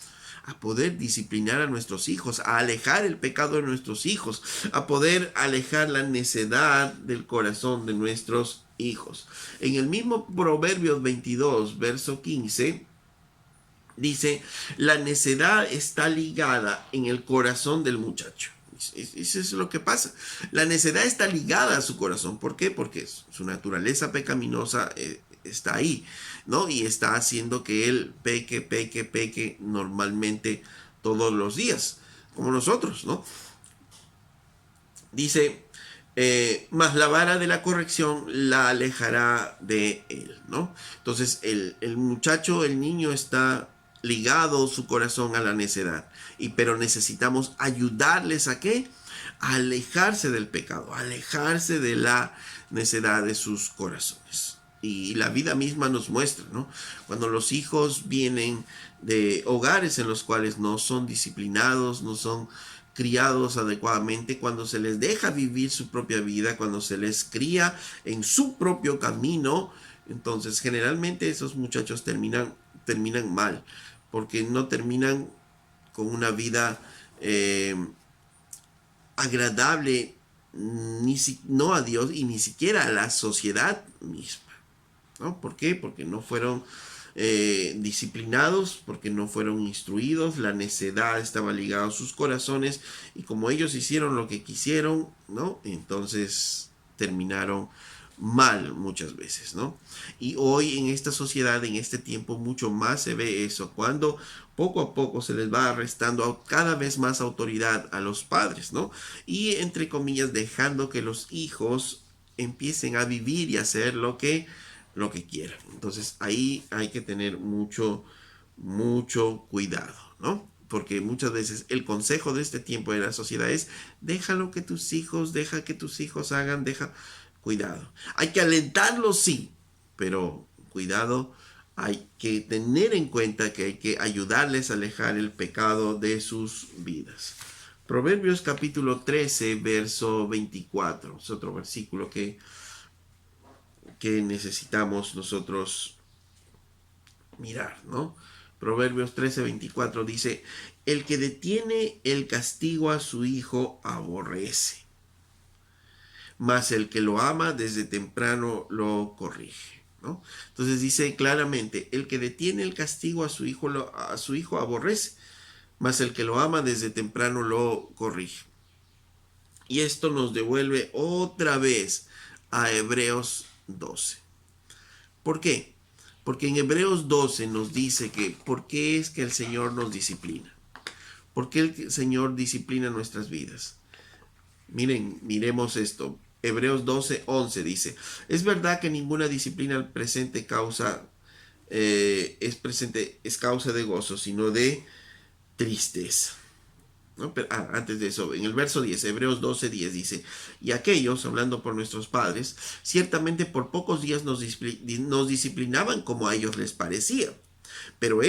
A poder disciplinar a nuestros hijos, a alejar el pecado de nuestros hijos, a poder alejar la necedad del corazón de nuestros hijos. En el mismo Proverbios 22, verso 15, dice, la necedad está ligada en el corazón del muchacho. Eso es lo que pasa. La necedad está ligada a su corazón. ¿Por qué? Porque su naturaleza pecaminosa está ahí, ¿no? Y está haciendo que él peque normalmente todos los días, como nosotros, ¿no? Dice, mas la vara de la corrección la alejará de él, ¿no? Entonces el muchacho, el niño está ligado su corazón a la necedad, pero necesitamos ayudarles a qué? A alejarse del pecado, a alejarse de la necedad de sus corazones. Y la vida misma nos muestra, ¿no? Cuando los hijos vienen de hogares en los cuales no son disciplinados, no son criados adecuadamente, cuando se les deja vivir su propia vida, cuando se les cría en su propio camino, entonces generalmente esos muchachos terminan mal, porque no terminan con una vida agradable, no a Dios y ni siquiera a la sociedad misma, ¿no? ¿Por qué? Porque no fueron disciplinados, porque no fueron instruidos, la necedad estaba ligada a sus corazones y como ellos hicieron lo que quisieron, ¿no? Entonces terminaron mal muchas veces, ¿no? Y hoy en esta sociedad, en este tiempo, mucho más se ve eso, cuando poco a poco se les va restando cada vez más autoridad a los padres, ¿no? Y entre comillas dejando que los hijos empiecen a vivir y hacer lo que quieran. Entonces ahí hay que tener mucho cuidado, ¿no? Porque muchas veces el consejo de este tiempo de la sociedad es deja que tus hijos hagan, cuidado. Hay que alentarlos, sí, pero cuidado, hay que tener en cuenta que hay que ayudarles a alejar el pecado de sus vidas. Proverbios capítulo 13, verso 24, es otro versículo que necesitamos nosotros mirar, ¿no? Proverbios 13:24 dice, el que detiene el castigo a su hijo aborrece, mas el que lo ama desde temprano lo corrige, ¿no? Entonces dice claramente, el que detiene el castigo a su hijo aborrece, mas el que lo ama desde temprano lo corrige. Y esto nos devuelve otra vez a Hebreos 12. ¿Por qué? Porque en Hebreos 12 nos dice que ¿por qué es que el Señor nos disciplina? ¿Por qué el Señor disciplina nuestras vidas? Miremos esto. Hebreos 12:11 dice, es verdad que ninguna disciplina al presente es causa de gozo, sino de tristeza. ¿No? Pero, antes de eso, en el verso 10, Hebreos 12:10 dice, y aquellos, hablando por nuestros padres, ciertamente por pocos días nos disciplinaban como a ellos les parecía. Pero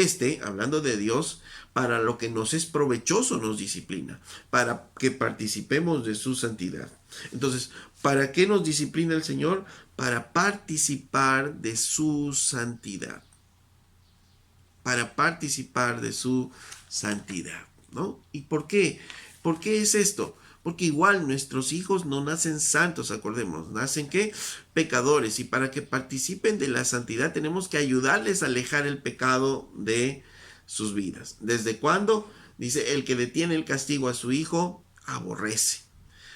hablando de Dios, para lo que nos es provechoso nos disciplina, para que participemos de su santidad. Entonces, ¿para qué nos disciplina el Señor? Para participar de su santidad. Para participar de su santidad, ¿no? ¿Y por qué? ¿Por qué es esto? Porque igual nuestros hijos no nacen santos, acordemos, nacen ¿qué? Pecadores. Y para que participen de la santidad tenemos que ayudarles a alejar el pecado de sus vidas. ¿Desde cuándo? Dice, el que detiene el castigo a su hijo, aborrece.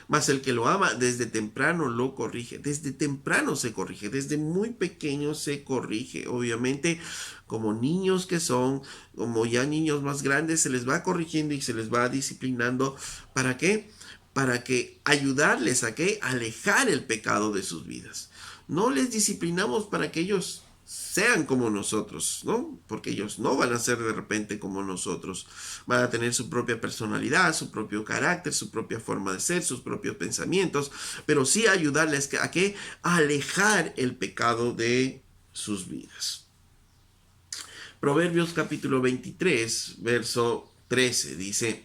Mas el que lo ama desde temprano lo corrige. Desde temprano se corrige. Desde muy pequeño se corrige. Obviamente, como niños que son, como ya niños más grandes, se les va corrigiendo y se les va disciplinando. ¿Para qué? Para que ayudarles a qué? Alejar el pecado de sus vidas. No les disciplinamos para que ellos sean como nosotros, ¿no? Porque ellos no van a ser de repente como nosotros. Van a tener su propia personalidad, su propio carácter, su propia forma de ser, sus propios pensamientos, pero sí ayudarles a qué? A alejar el pecado de sus vidas. Proverbios capítulo 23, verso 13, dice,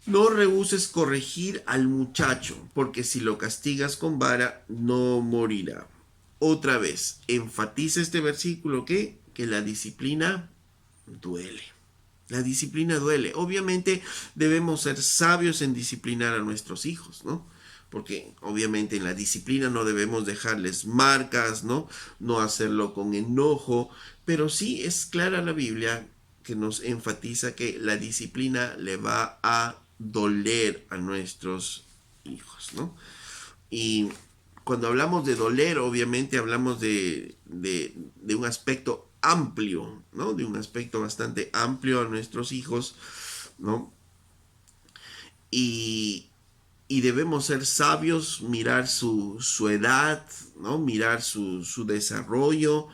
no rehuses corregir al muchacho, porque si lo castigas con vara, no morirá. Otra vez, enfatiza este versículo que la disciplina duele. La disciplina duele. Obviamente debemos ser sabios en disciplinar a nuestros hijos, ¿no? Porque obviamente en la disciplina no debemos dejarles marcas, ¿no? No hacerlo con enojo, pero sí es clara la Biblia que nos enfatiza que la disciplina le va a doler a nuestros hijos, ¿no? Y cuando hablamos de doler, obviamente hablamos de un aspecto amplio, ¿no? De un aspecto bastante amplio a nuestros hijos, ¿no? Y, y debemos ser sabios, mirar su edad, ¿no? Mirar su desarrollo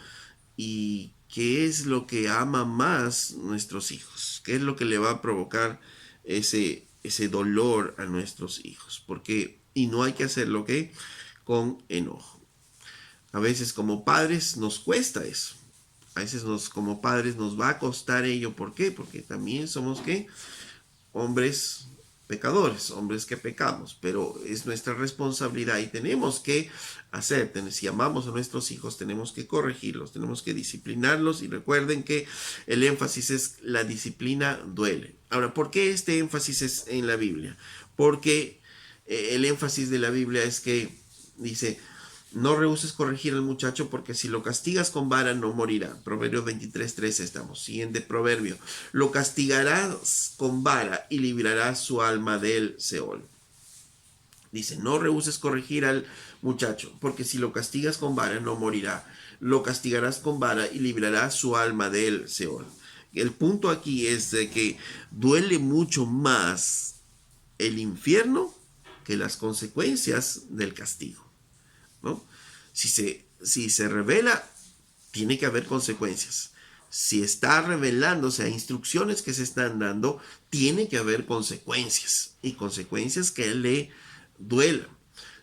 y qué es lo que ama más nuestros hijos, qué es lo que le va a provocar ese dolor a nuestros hijos, porque y no hay que hacerlo ¿qué? Con enojo. A veces como padres nos cuesta eso. A veces como padres nos va a costar ello. ¿Por qué? Porque también somos ¿qué? Hombres pecadores, hombres que pecamos, pero es nuestra responsabilidad y tenemos que hacer, si amamos a nuestros hijos, tenemos que corregirlos, tenemos que disciplinarlos y recuerden que el énfasis es la disciplina duele. Ahora, ¿por qué este énfasis es en la Biblia? Porque el énfasis de la Biblia es que dice, no rehuses corregir al muchacho porque si lo castigas con vara no morirá. Proverbios 23:13 estamos. Siguiente proverbio. Lo castigarás con vara y librarás su alma del Seol. Dice, no rehuses corregir al muchacho porque si lo castigas con vara no morirá. Lo castigarás con vara y librarás su alma del Seol. El punto aquí es de que duele mucho más el infierno que las consecuencias del castigo, ¿no? Si se revela, tiene que haber consecuencias. Si está revelándose a instrucciones que se están dando, tiene que haber consecuencias. Y consecuencias que le duelan.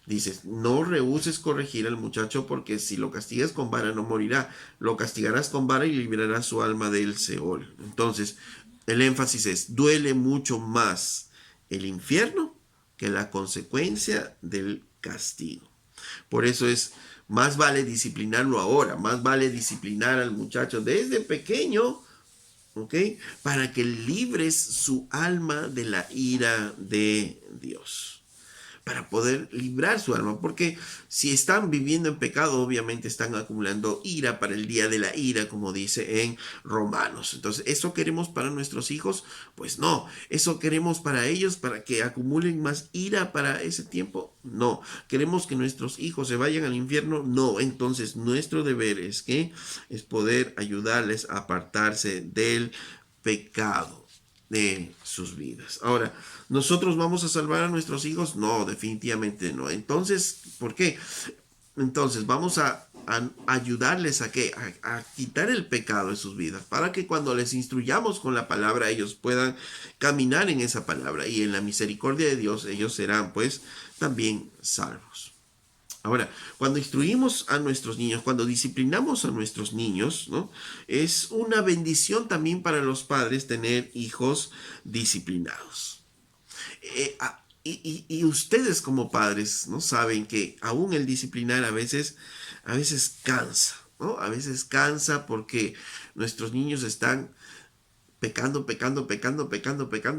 Dices, no rehuses corregir al muchacho porque si lo castigas con vara no morirá. Lo castigarás con vara y librarás su alma del Seol. Entonces, el énfasis es, duele mucho más el infierno que la consecuencia del castigo. Por eso es, más vale disciplinarlo ahora, más vale disciplinar al muchacho desde pequeño, ¿ok? Para que libres su alma de la ira de Dios. Para poder librar su alma, porque si están viviendo en pecado, obviamente están acumulando ira para el día de la ira, como dice en Romanos. Entonces, ¿eso queremos para nuestros hijos? Pues no. ¿Eso queremos para ellos, para que acumulen más ira para ese tiempo? No. ¿Queremos que nuestros hijos se vayan al infierno? No. Entonces, nuestro deber es que es poder ayudarles a apartarse del pecado. de sus vidas. Ahora, ¿nosotros vamos a salvar a nuestros hijos? No, definitivamente no. Entonces, ¿por qué? Entonces, vamos a ayudarles a que a quitar el pecado de sus vidas, para que cuando les instruyamos con la palabra, ellos puedan caminar en esa palabra, y en la misericordia de Dios ellos serán pues también salvos. Ahora, cuando instruimos a nuestros niños, cuando disciplinamos a nuestros niños, ¿no? Es una bendición también para los padres tener hijos disciplinados. Y ustedes como padres, ¿no? Saben que aún el disciplinar a veces cansa, ¿no? A veces cansa porque nuestros niños están pecando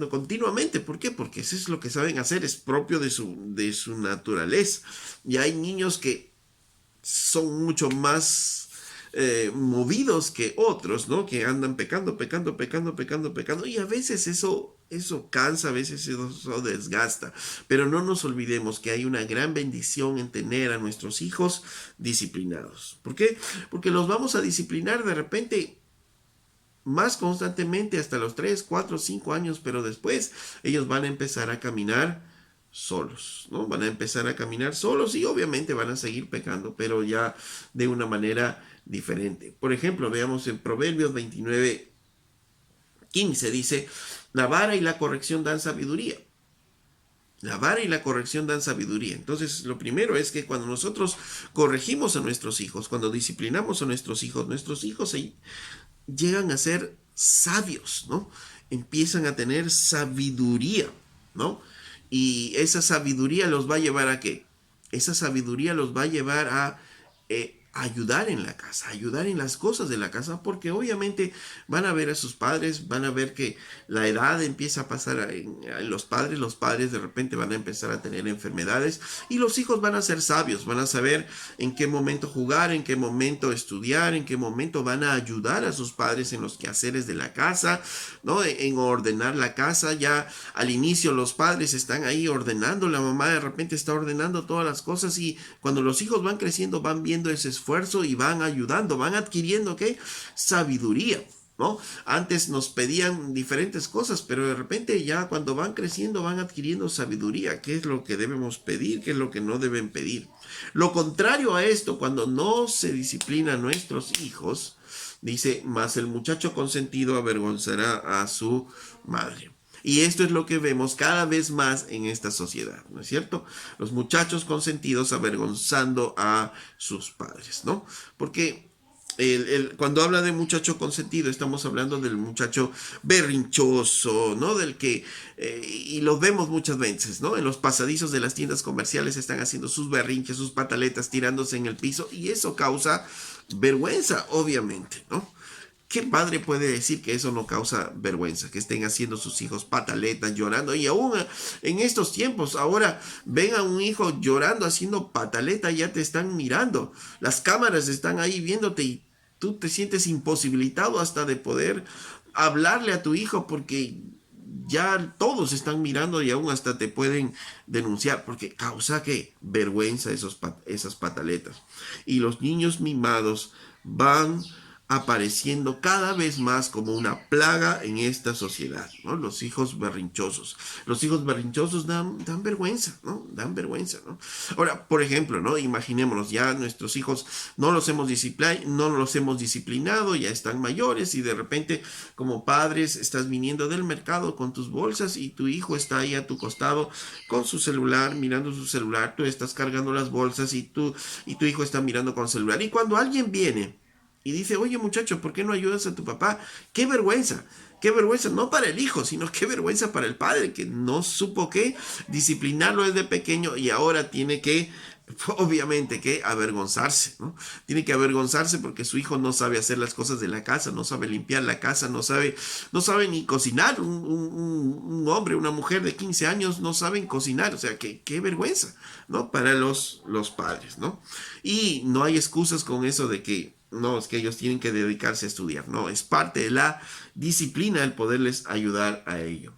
continuamente. ¿Por qué? Porque eso es lo que saben hacer, es propio de su naturaleza. Y hay niños que son mucho más movidos que otros, ¿no? Que andan pecando. Y a veces eso cansa, a veces eso desgasta. Pero no nos olvidemos que hay una gran bendición en tener a nuestros hijos disciplinados. ¿Por qué? Porque los vamos a disciplinar de repente más constantemente hasta los 3, 4, 5 años, pero después ellos van a empezar a caminar solos, ¿no? Van a empezar a caminar solos y obviamente van a seguir pecando, pero ya de una manera diferente. Por ejemplo, veamos en Proverbios 29, 15, dice, la vara y la corrección dan sabiduría. La vara y la corrección dan sabiduría. Entonces, lo primero es que cuando nosotros corregimos a nuestros hijos, cuando disciplinamos a nuestros hijos llegan a ser sabios, ¿no? Empiezan a tener sabiduría, ¿no? Y esa sabiduría los va a llevar a ¿qué? Esa sabiduría los va a llevar a ayudar en la casa, ayudar en las cosas de la casa, porque obviamente van a ver a sus padres, van a ver que la edad empieza a pasar en los padres de repente van a empezar a tener enfermedades y los hijos van a ser sabios, van a saber en qué momento jugar, en qué momento estudiar, en qué momento van a ayudar a sus padres en los quehaceres de la casa, ¿no? En ordenar la casa. Ya al inicio los padres están ahí ordenando, la mamá de repente está ordenando todas las cosas y cuando los hijos van creciendo van viendo ese esfuerzo y van ayudando, van adquiriendo ¿qué? Sabiduría, ¿no? Antes nos pedían diferentes cosas, pero de repente ya cuando van creciendo van adquiriendo sabiduría, qué es lo que debemos pedir, qué es lo que no deben pedir. Lo contrario a esto, cuando no se disciplina a nuestros hijos, dice, mas el muchacho consentido avergonzará a su madre. Y esto es lo que vemos cada vez más en esta sociedad, ¿no es cierto? Los muchachos consentidos avergonzando a sus padres, ¿no? Porque cuando habla de muchacho consentido, estamos hablando del muchacho berrinchoso, ¿no? Del que, y lo vemos muchas veces, ¿no? En los pasadizos de las tiendas comerciales están haciendo sus berrinches, sus pataletas, tirándose en el piso, y eso causa vergüenza, obviamente, ¿no? ¿Qué padre puede decir que eso no causa vergüenza? Que estén haciendo sus hijos pataletas, llorando. Y aún en estos tiempos, ahora ven a un hijo llorando, haciendo pataleta, ya te están mirando. Las cámaras están ahí viéndote y tú te sientes imposibilitado hasta de poder hablarle a tu hijo porque ya todos están mirando y aún hasta te pueden denunciar porque causa que vergüenza esas pataletas. Y los niños mimados van apareciendo cada vez más como una plaga en esta sociedad, ¿no? Los hijos berrinchosos. Los hijos berrinchosos dan vergüenza, ¿no? Dan vergüenza, ¿no? Ahora, por ejemplo, ¿no? Imaginémonos, ya nuestros hijos no los hemos disciplinado, ya están mayores y de repente, como padres, estás viniendo del mercado con tus bolsas y tu hijo está ahí a tu costado con su celular, mirando su celular, tú estás cargando las bolsas y tu hijo está mirando con el celular. Y cuando alguien viene y dice, oye muchacho, ¿por qué no ayudas a tu papá? ¡Qué vergüenza! ¡Qué vergüenza! No para el hijo, sino qué vergüenza para el padre que no supo qué disciplinarlo desde pequeño y ahora tiene que, obviamente, que avergonzarse, ¿no? Tiene que avergonzarse porque su hijo no sabe hacer las cosas de la casa, no sabe limpiar la casa, no sabe ni cocinar. Un hombre, una mujer de 15 años no saben cocinar, o sea, qué vergüenza, ¿no? Para los padres, ¿no? Y no hay excusas con eso de que no, es que ellos tienen que dedicarse a estudiar. No, es parte de la disciplina el poderles ayudar a ello.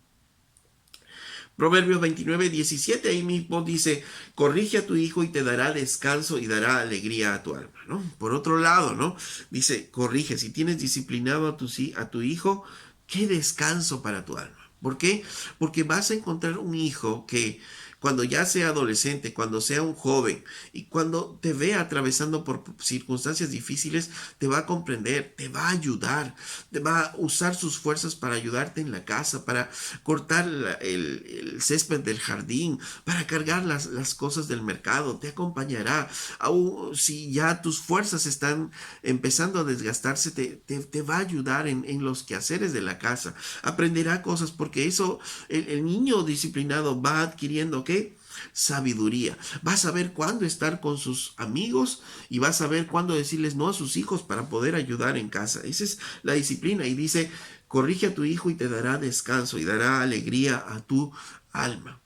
Proverbios 29, 17, ahí mismo dice, corrige a tu hijo y te dará descanso y dará alegría a tu alma, ¿no? Por otro lado, ¿no? Dice, corrige, si tienes disciplinado a tu hijo, qué descanso para tu alma. ¿Por qué? Porque vas a encontrar un hijo que cuando ya sea adolescente, cuando sea un joven y cuando te vea atravesando por circunstancias difíciles, te va a comprender, te va a ayudar, te va a usar sus fuerzas para ayudarte en la casa, para cortar el césped del jardín, para cargar las cosas del mercado, te acompañará. Aún si ya tus fuerzas están empezando a desgastarse, te va a ayudar en los quehaceres de la casa. Aprenderá cosas porque eso, el niño disciplinado va adquiriendo, ¿qué? Sabiduría. Va a saber cuándo estar con sus amigos y va a saber cuándo decirles no a sus hijos para poder ayudar en casa. Esa es la disciplina. Y dice, corrige a tu hijo y te dará descanso y dará alegría a tu alma.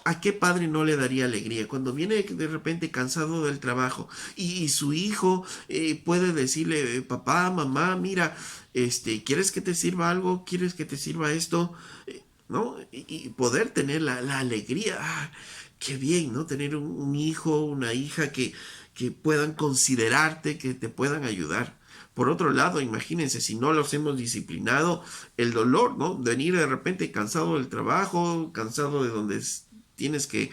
¿A qué padre no le daría alegría cuando viene de repente cansado del trabajo y su hijo puede decirle, papá, mamá, mira, ¿quieres que te sirva algo? ¿Quieres que te sirva esto? ¿No? Y poder tener la alegría. Qué bien, ¿no? Tener un hijo, una hija que puedan considerarte, que te puedan ayudar. Por otro lado, imagínense, si no los hemos disciplinado, el dolor, ¿no? Venir de repente cansado del trabajo, cansado de donde tienes que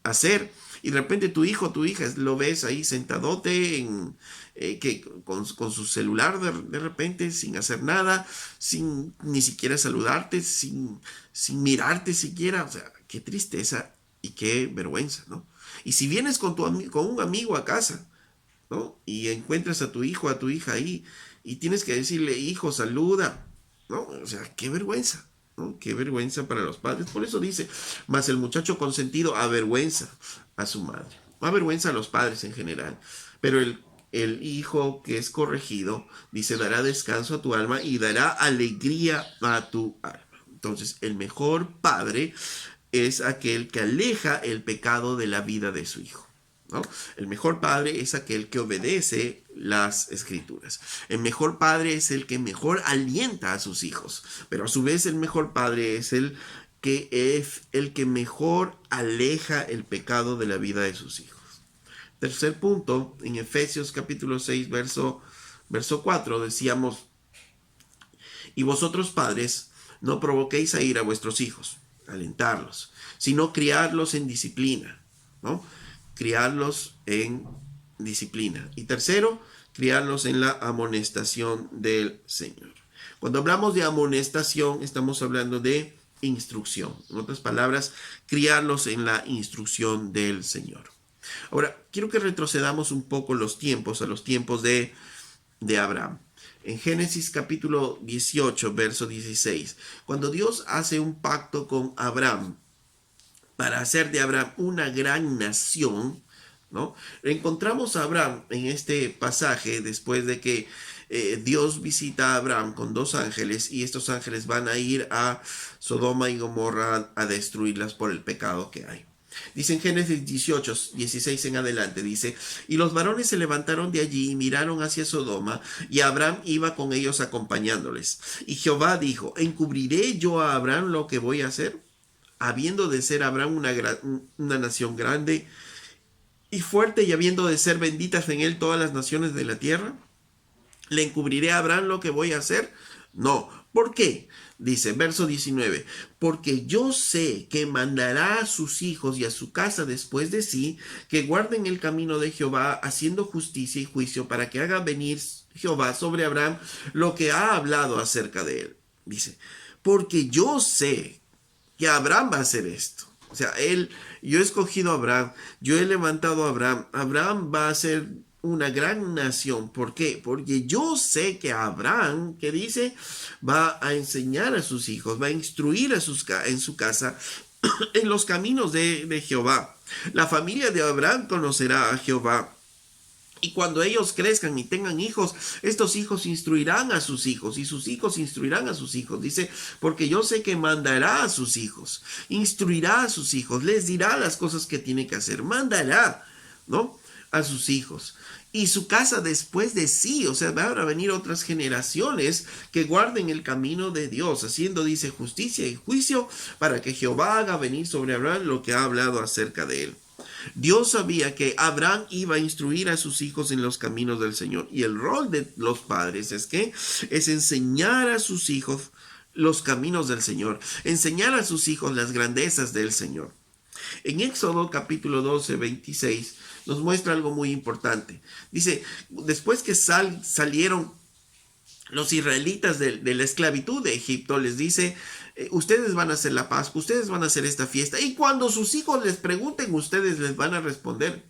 hacer, y de repente tu hijo o tu hija lo ves ahí sentadote con su celular de repente, sin hacer nada, sin ni siquiera saludarte, sin mirarte siquiera. O sea, qué tristeza y qué vergüenza, ¿no? Y si vienes con un amigo a casa, ¿no? Y encuentras a tu hijo, a tu hija ahí, y tienes que decirle, hijo, saluda, ¿no? O sea, qué vergüenza, ¿no? Qué vergüenza para los padres. Por eso dice, mas el muchacho consentido avergüenza a su madre. Avergüenza a los padres en general. Pero el hijo que es corregido, dice, dará descanso a tu alma y dará alegría a tu alma. Entonces, el mejor padre es aquel que aleja el pecado de la vida de su hijo, ¿no? El mejor padre es aquel que obedece las escrituras. El mejor padre es el que mejor alienta a sus hijos, pero a su vez el mejor padre es el que mejor aleja el pecado de la vida de sus hijos. Tercer punto, en Efesios capítulo 6, verso 4, decíamos, y vosotros padres, no provoquéis a ir a vuestros hijos, alentarlos, sino criarlos en disciplina, ¿no? Criarlos en disciplina. Y tercero, criarlos en la amonestación del Señor. Cuando hablamos de amonestación, estamos hablando de instrucción. En otras palabras, criarlos en la instrucción del Señor. Ahora, quiero que retrocedamos un poco los tiempos, a los tiempos de Abraham. En Génesis capítulo 18, verso 16, cuando Dios hace un pacto con Abraham para hacer de Abraham una gran nación, ¿no? Encontramos a Abraham en este pasaje después de que Dios visita a Abraham con dos ángeles y estos ángeles van a ir a Sodoma y Gomorra a destruirlas por el pecado que hay. Dice en Génesis 18, 16 en adelante, dice, y los varones se levantaron de allí y miraron hacia Sodoma, y Abraham iba con ellos acompañándoles. Y Jehová dijo, ¿encubriré yo a Abraham lo que voy a hacer? Habiendo de ser Abraham una nación grande y fuerte, y habiendo de ser benditas en él todas las naciones de la tierra, ¿le encubriré a Abraham lo que voy a hacer? No. ¿Por qué? Dice, verso 19, porque yo sé que mandará a sus hijos y a su casa después de sí, que guarden el camino de Jehová, haciendo justicia y juicio, para que haga venir Jehová sobre Abraham lo que ha hablado acerca de él. Dice, porque yo sé que Abraham va a hacer esto. O sea, yo he escogido a Abraham, yo he levantado a Abraham. Abraham va a ser una gran nación. ¿Por qué? Porque yo sé que Abraham, que dice, va a enseñar a sus hijos, va a instruir en su casa en los caminos de Jehová. La familia de Abraham conocerá a Jehová. Y cuando ellos crezcan y tengan hijos, estos hijos instruirán a sus hijos y sus hijos instruirán a sus hijos. Dice, porque yo sé que mandará a sus hijos, instruirá a sus hijos, les dirá las cosas que tiene que hacer, mandará, ¿no? A sus hijos. Y su casa después de sí, o sea, van a venir otras generaciones que guarden el camino de Dios, haciendo, dice, justicia y juicio, para que Jehová haga venir sobre Abraham lo que ha hablado acerca de él. Dios sabía que Abraham iba a instruir a sus hijos en los caminos del Señor. Y el rol de los padres es enseñar a sus hijos los caminos del Señor, enseñar a sus hijos las grandezas del Señor. En Éxodo capítulo 12, 26 nos muestra algo muy importante. Dice, después que salieron los israelitas de la esclavitud de Egipto, les dice, ustedes van a hacer la Pascua, ustedes van a hacer esta fiesta, y cuando sus hijos les pregunten, ustedes les van a responder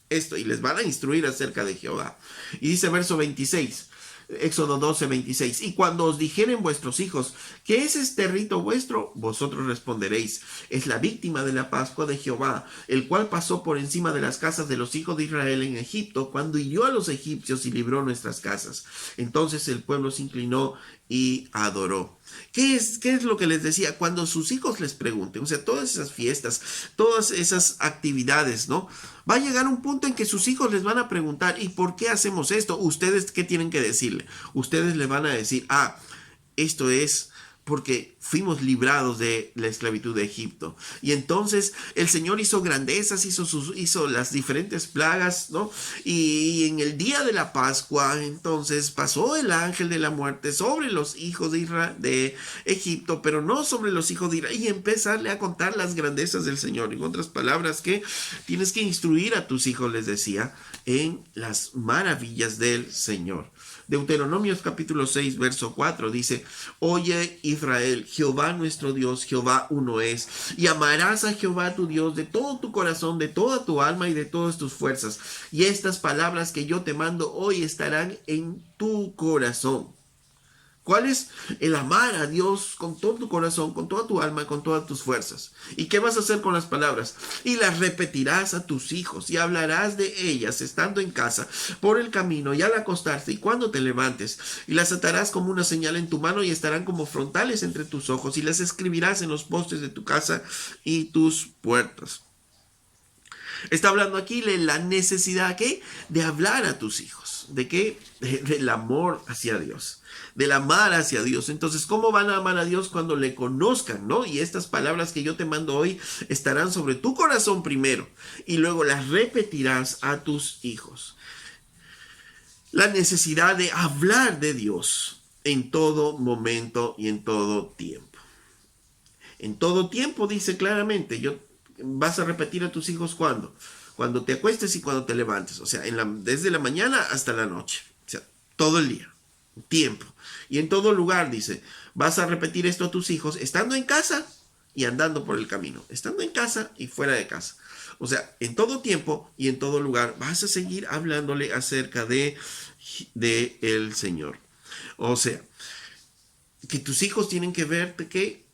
esto y les van a instruir acerca de Jehová. Y dice verso 26, Éxodo 12, 26, y cuando os dijeren vuestros hijos, ¿qué es este rito vuestro? Vosotros responderéis, es la víctima de la Pascua de Jehová, el cual pasó por encima de las casas de los hijos de Israel en Egipto, cuando hirió a los egipcios y libró nuestras casas. Entonces el pueblo se inclinó y adoró. ¿Qué es lo que les decía? Cuando sus hijos les pregunten, o sea, todas esas fiestas, todas esas actividades, ¿no? Va a llegar un punto en que sus hijos les van a preguntar, ¿y por qué hacemos esto? ¿Ustedes qué tienen que decirle? Ustedes le van a decir, esto es porque fuimos librados de la esclavitud de Egipto. Y entonces el Señor hizo grandezas, hizo las diferentes plagas, ¿no? Y en el día de la Pascua, entonces pasó el ángel de la muerte sobre los hijos de Egipto, pero no sobre los hijos de Israel, y empezarle a contar las grandezas del Señor. En otras palabras, que tienes que instruir a tus hijos, les decía, en las maravillas del Señor. Deuteronomios capítulo 6, verso 4 dice, oye Israel, Jehová nuestro Dios, Jehová uno es, y amarás a Jehová tu Dios de todo tu corazón, de toda tu alma y de todas tus fuerzas. Y estas palabras que yo te mando hoy estarán en tu corazón. ¿Cuál es? El amar a Dios con todo tu corazón, con toda tu alma, con todas tus fuerzas. ¿Y qué vas a hacer con las palabras? Y las repetirás a tus hijos y hablarás de ellas estando en casa, por el camino y al acostarte y cuando te levantes. Y las atarás como una señal en tu mano y estarán como frontales entre tus ojos y las escribirás en los postes de tu casa y tus puertas. Está hablando aquí de la necesidad, ¿qué? De hablar a tus hijos. ¿De qué? Del amor hacia Dios. Del amar hacia Dios. Entonces, ¿cómo van a amar a Dios cuando le conozcan, no? Y estas palabras que yo te mando hoy estarán sobre tu corazón primero y luego las repetirás a tus hijos. La necesidad de hablar de Dios en todo momento y en todo tiempo. En todo tiempo dice claramente, vas a repetir a tus hijos cuando te acuestes y cuando te levantes, o sea, desde la mañana hasta la noche, o sea, todo el día, tiempo. Y en todo lugar, dice, vas a repetir esto a tus hijos, estando en casa y andando por el camino, estando en casa y fuera de casa. O sea, en todo tiempo y en todo lugar vas a seguir hablándole acerca de el Señor. O sea, que tus hijos tienen que verte que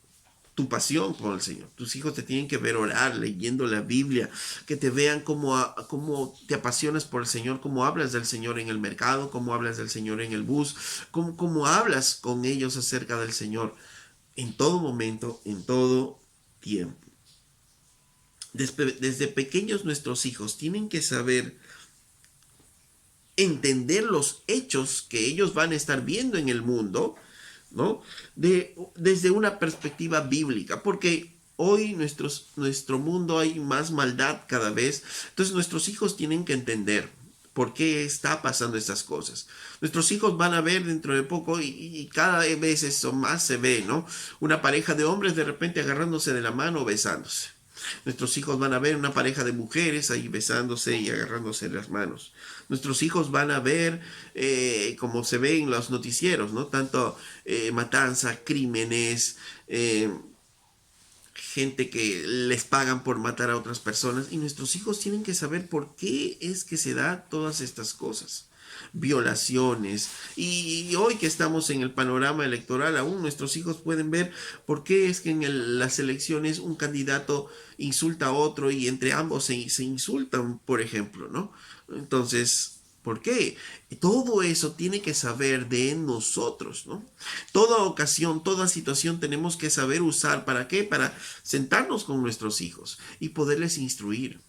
tu pasión por el Señor. Tus hijos te tienen que ver orar, leyendo la Biblia, que te vean cómo te apasionas por el Señor, cómo hablas del Señor en el mercado, cómo hablas del Señor en el bus, cómo hablas con ellos acerca del Señor en todo momento, en todo tiempo. Desde pequeños nuestros hijos tienen que saber entender los hechos que ellos van a estar viendo en el mundo, ¿no? Desde una perspectiva bíblica, porque hoy nuestro mundo hay más maldad cada vez, entonces nuestros hijos tienen que entender por qué está pasando estas cosas. Nuestros hijos van a ver dentro de poco y cada vez eso más se ve, ¿no? Una pareja de hombres de repente agarrándose de la mano o besándose. Nuestros hijos van a ver una pareja de mujeres ahí besándose y agarrándose de las manos. Nuestros hijos van a ver, como se ve en los noticieros, ¿no? Tanto matanza, crímenes, gente que les pagan por matar a otras personas. Y nuestros hijos tienen que saber por qué es que se da todas estas cosas. Violaciones. Y hoy que estamos en el panorama electoral, aún nuestros hijos pueden ver por qué es que en las elecciones un candidato insulta a otro y entre ambos se insultan, por ejemplo, ¿no? Entonces, ¿por qué? Todo eso tiene que saber de nosotros, ¿no? Toda ocasión, toda situación tenemos que saber usar. ¿Para qué? Para sentarnos con nuestros hijos y poderles instruir.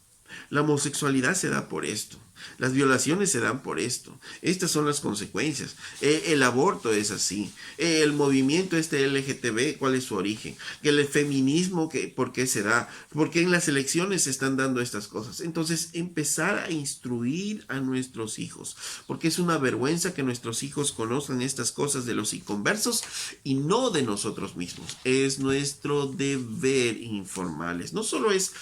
La homosexualidad se da por esto. Las violaciones se dan por esto. Estas son las consecuencias. El aborto es así. El movimiento este LGTB, ¿cuál es su origen? El feminismo, ¿por qué se da? ¿Por qué en las elecciones se están dando estas cosas? Entonces, empezar a instruir a nuestros hijos. Porque es una vergüenza que nuestros hijos conozcan estas cosas de los inconversos y no de nosotros mismos. Es nuestro deber informarles. No solo es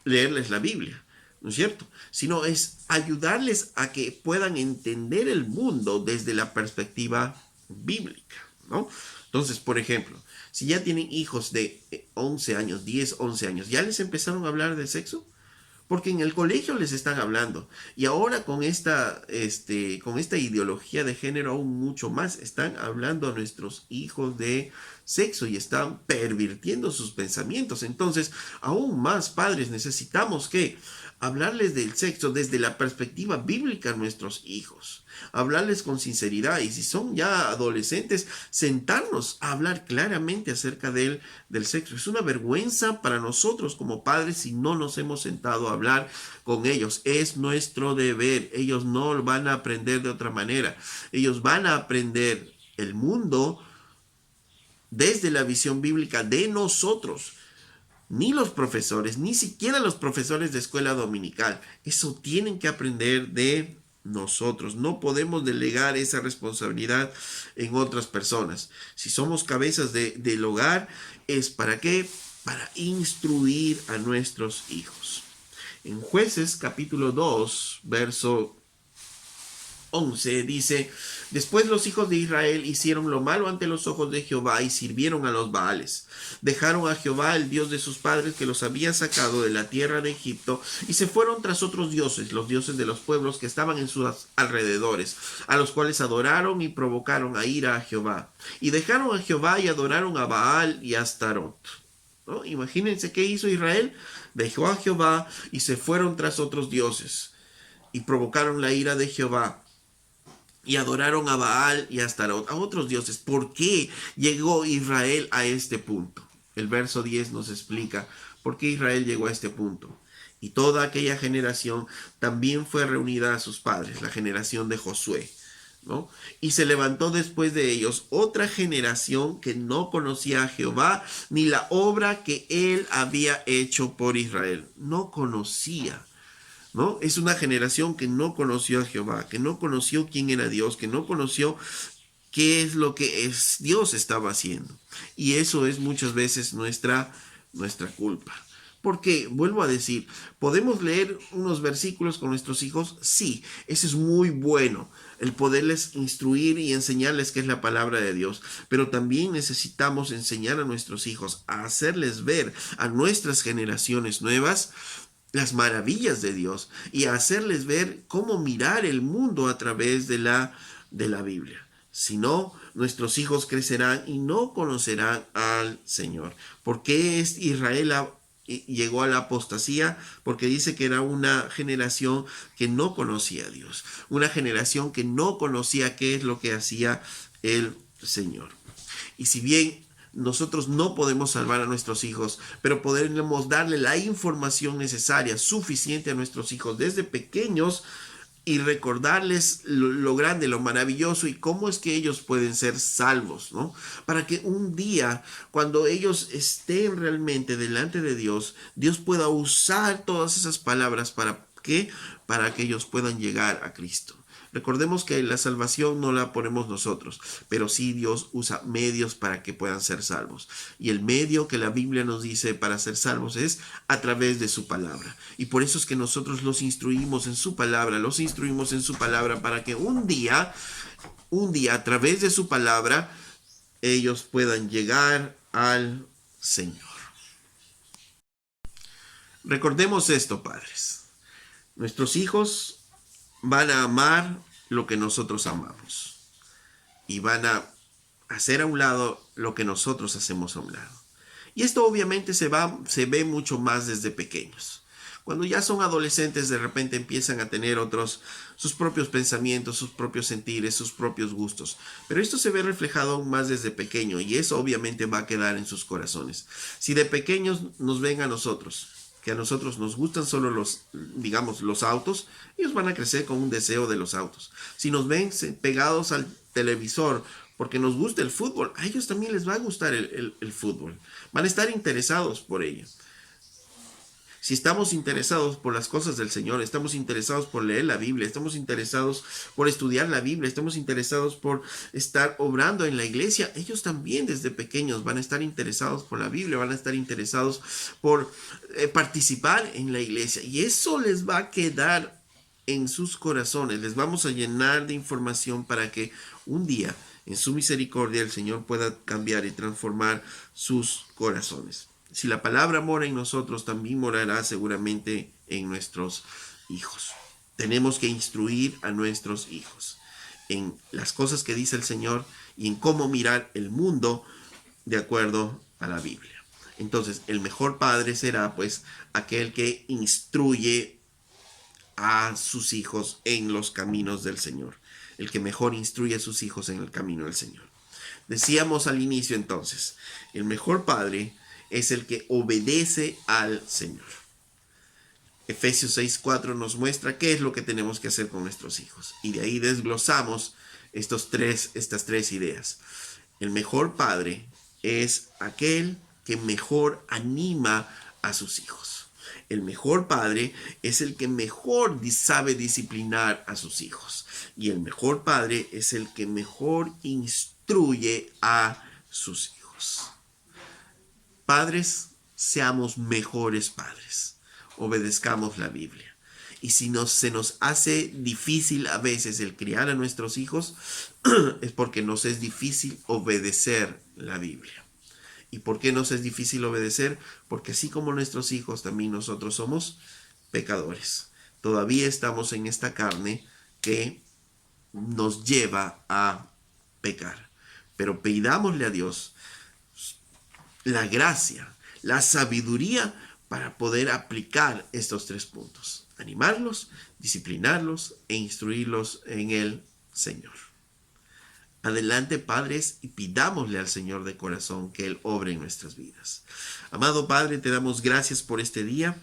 leerles la Biblia, ¿no es cierto? Sino es ayudarles a que puedan entender el mundo desde la perspectiva bíblica, ¿no? Entonces, por ejemplo, si ya tienen hijos de 11 años, 10, 11 años, ¿ya les empezaron a hablar de sexo? Porque en el colegio les están hablando. Y ahora con esta ideología de género aún mucho más, están hablando a nuestros hijos de sexo y están pervirtiendo sus pensamientos. Entonces, aún más padres necesitamos que hablarles del sexo desde la perspectiva bíblica a nuestros hijos. Hablarles con sinceridad y si son ya adolescentes, sentarnos a hablar claramente acerca del sexo. Es una vergüenza para nosotros como padres si no nos hemos sentado a hablar con ellos. Es nuestro deber. Ellos no van a aprender de otra manera. Ellos van a aprender el mundo desde la visión bíblica de nosotros. Ni los profesores, ni siquiera los profesores de escuela dominical. Eso tienen que aprender de nosotros. No podemos delegar esa responsabilidad en otras personas. Si somos cabezas del hogar, ¿es para qué? Para instruir a nuestros hijos. En Jueces capítulo 2, verso 11 dice: después los hijos de Israel hicieron lo malo ante los ojos de Jehová y sirvieron a los Baales. Dejaron a Jehová, el Dios de sus padres, que los había sacado de la tierra de Egipto, y se fueron tras otros dioses, los dioses de los pueblos que estaban en sus alrededores, a los cuales adoraron y provocaron a ira a Jehová. Y dejaron a Jehová y adoraron a Baal y a Astarot, ¿no? Imagínense qué hizo Israel. Dejó a Jehová y se fueron tras otros dioses y provocaron la ira de Jehová. Y adoraron a Baal y a Astarot, a otros dioses. ¿Por qué llegó Israel a este punto? El verso 10 nos explica por qué Israel llegó a este punto. Y toda aquella generación también fue reunida a sus padres, la generación de Josué, ¿no? Y se levantó después de ellos otra generación que no conocía a Jehová ni la obra que él había hecho por Israel. No conocía, ¿no? Es una generación que no conoció a Jehová, que no conoció quién era Dios, que no conoció qué es lo que Dios estaba haciendo. Y eso es muchas veces nuestra culpa. Porque, vuelvo a decir, ¿podemos leer unos versículos con nuestros hijos? Sí, eso es muy bueno, el poderles instruir y enseñarles qué es la palabra de Dios. Pero también necesitamos enseñar a nuestros hijos, a hacerles ver a nuestras generaciones nuevas las maravillas de Dios y a hacerles ver cómo mirar el mundo a través de la Biblia. Si no, nuestros hijos crecerán y no conocerán al Señor. ¿Por qué Israel llegó a la apostasía? Porque dice que era una generación que no conocía a Dios, una generación que no conocía qué es lo que hacía el Señor. Y si bien nosotros no podemos salvar a nuestros hijos, pero podemos darle la información necesaria, suficiente a nuestros hijos desde pequeños y recordarles lo grande, lo maravilloso y cómo es que ellos pueden ser salvos, ¿no? Para que un día, cuando ellos estén realmente delante de Dios, Dios pueda usar todas esas palabras para que ellos puedan llegar a Cristo. Recordemos que la salvación no la ponemos nosotros, pero sí Dios usa medios para que puedan ser salvos. Y el medio que la Biblia nos dice para ser salvos es a través de su palabra. Y por eso es que nosotros los instruimos en su palabra, para que un día, a través de su palabra, ellos puedan llegar al Señor. Recordemos esto, padres. Nuestros hijos van a amar lo que nosotros amamos y van a hacer a un lado lo que nosotros hacemos a un lado. Y esto obviamente se ve mucho más desde pequeños. Cuando ya son adolescentes, de repente empiezan a tener sus propios pensamientos, sus propios sentires, sus propios gustos. Pero esto se ve reflejado aún más desde pequeño y eso obviamente va a quedar en sus corazones. Si de pequeños nos ven a nosotros, que a nosotros nos gustan solo los autos, ellos van a crecer con un deseo de los autos. Si nos ven pegados al televisor porque nos gusta el fútbol, a ellos también les va a gustar el fútbol. Van a estar interesados por ello. Si estamos interesados por las cosas del Señor, estamos interesados por leer la Biblia, estamos interesados por estudiar la Biblia, estamos interesados por estar obrando en la iglesia, ellos también desde pequeños van a estar interesados por la Biblia, van a estar interesados por participar en la iglesia. Y eso les va a quedar en sus corazones. Les vamos a llenar de información para que un día, en su misericordia, el Señor pueda cambiar y transformar sus corazones. Si la palabra mora en nosotros, también morará seguramente en nuestros hijos. Tenemos que instruir a nuestros hijos en las cosas que dice el Señor y en cómo mirar el mundo de acuerdo a la Biblia. Entonces, el mejor padre será pues aquel que instruye a sus hijos en los caminos del Señor. El que mejor instruye a sus hijos en el camino del Señor. Decíamos al inicio entonces, el mejor padre es el que obedece al Señor. Efesios 6:4 nos muestra qué es lo que tenemos que hacer con nuestros hijos. Y de ahí desglosamos estas tres ideas. El mejor padre es aquel que mejor anima a sus hijos. El mejor padre es el que mejor sabe disciplinar a sus hijos. Y el mejor padre es el que mejor instruye a sus hijos. Padres, seamos mejores padres. Obedezcamos la Biblia. Y si se nos hace difícil a veces el criar a nuestros hijos, es porque nos es difícil obedecer la Biblia. ¿Y por qué nos es difícil obedecer? Porque así como nuestros hijos, también nosotros somos pecadores. Todavía estamos en esta carne que nos lleva a pecar. Pero pidámosle a Dios la gracia, la sabiduría para poder aplicar estos 3 puntos. Animarlos, disciplinarlos e instruirlos en el Señor. Adelante, padres, y pidámosle al Señor de corazón que Él obre en nuestras vidas. Amado Padre, te damos gracias por este día.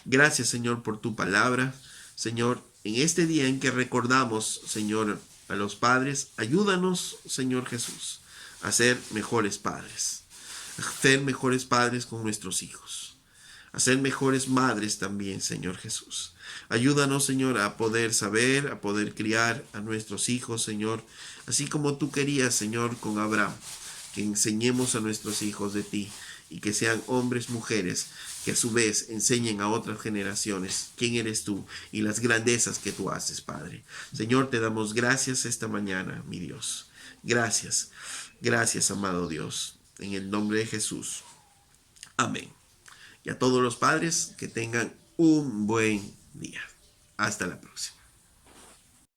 Gracias, Señor, por tu palabra. Señor, en este día en que recordamos, Señor, a los padres, ayúdanos, Señor Jesús, a ser mejores padres. A ser mejores padres con nuestros hijos. A ser mejores madres también, Señor Jesús. Ayúdanos, Señor, a poder saber, a poder criar a nuestros hijos, Señor, así como tú querías, Señor, con Abraham, que enseñemos a nuestros hijos de ti y que sean hombres, mujeres, que a su vez enseñen a otras generaciones quién eres tú y las grandezas que tú haces, Padre. Señor, te damos gracias esta mañana, mi Dios. Gracias, gracias, amado Dios, en el nombre de Jesús. Amén. Y a todos los padres que tengan un buen día. Hasta la próxima.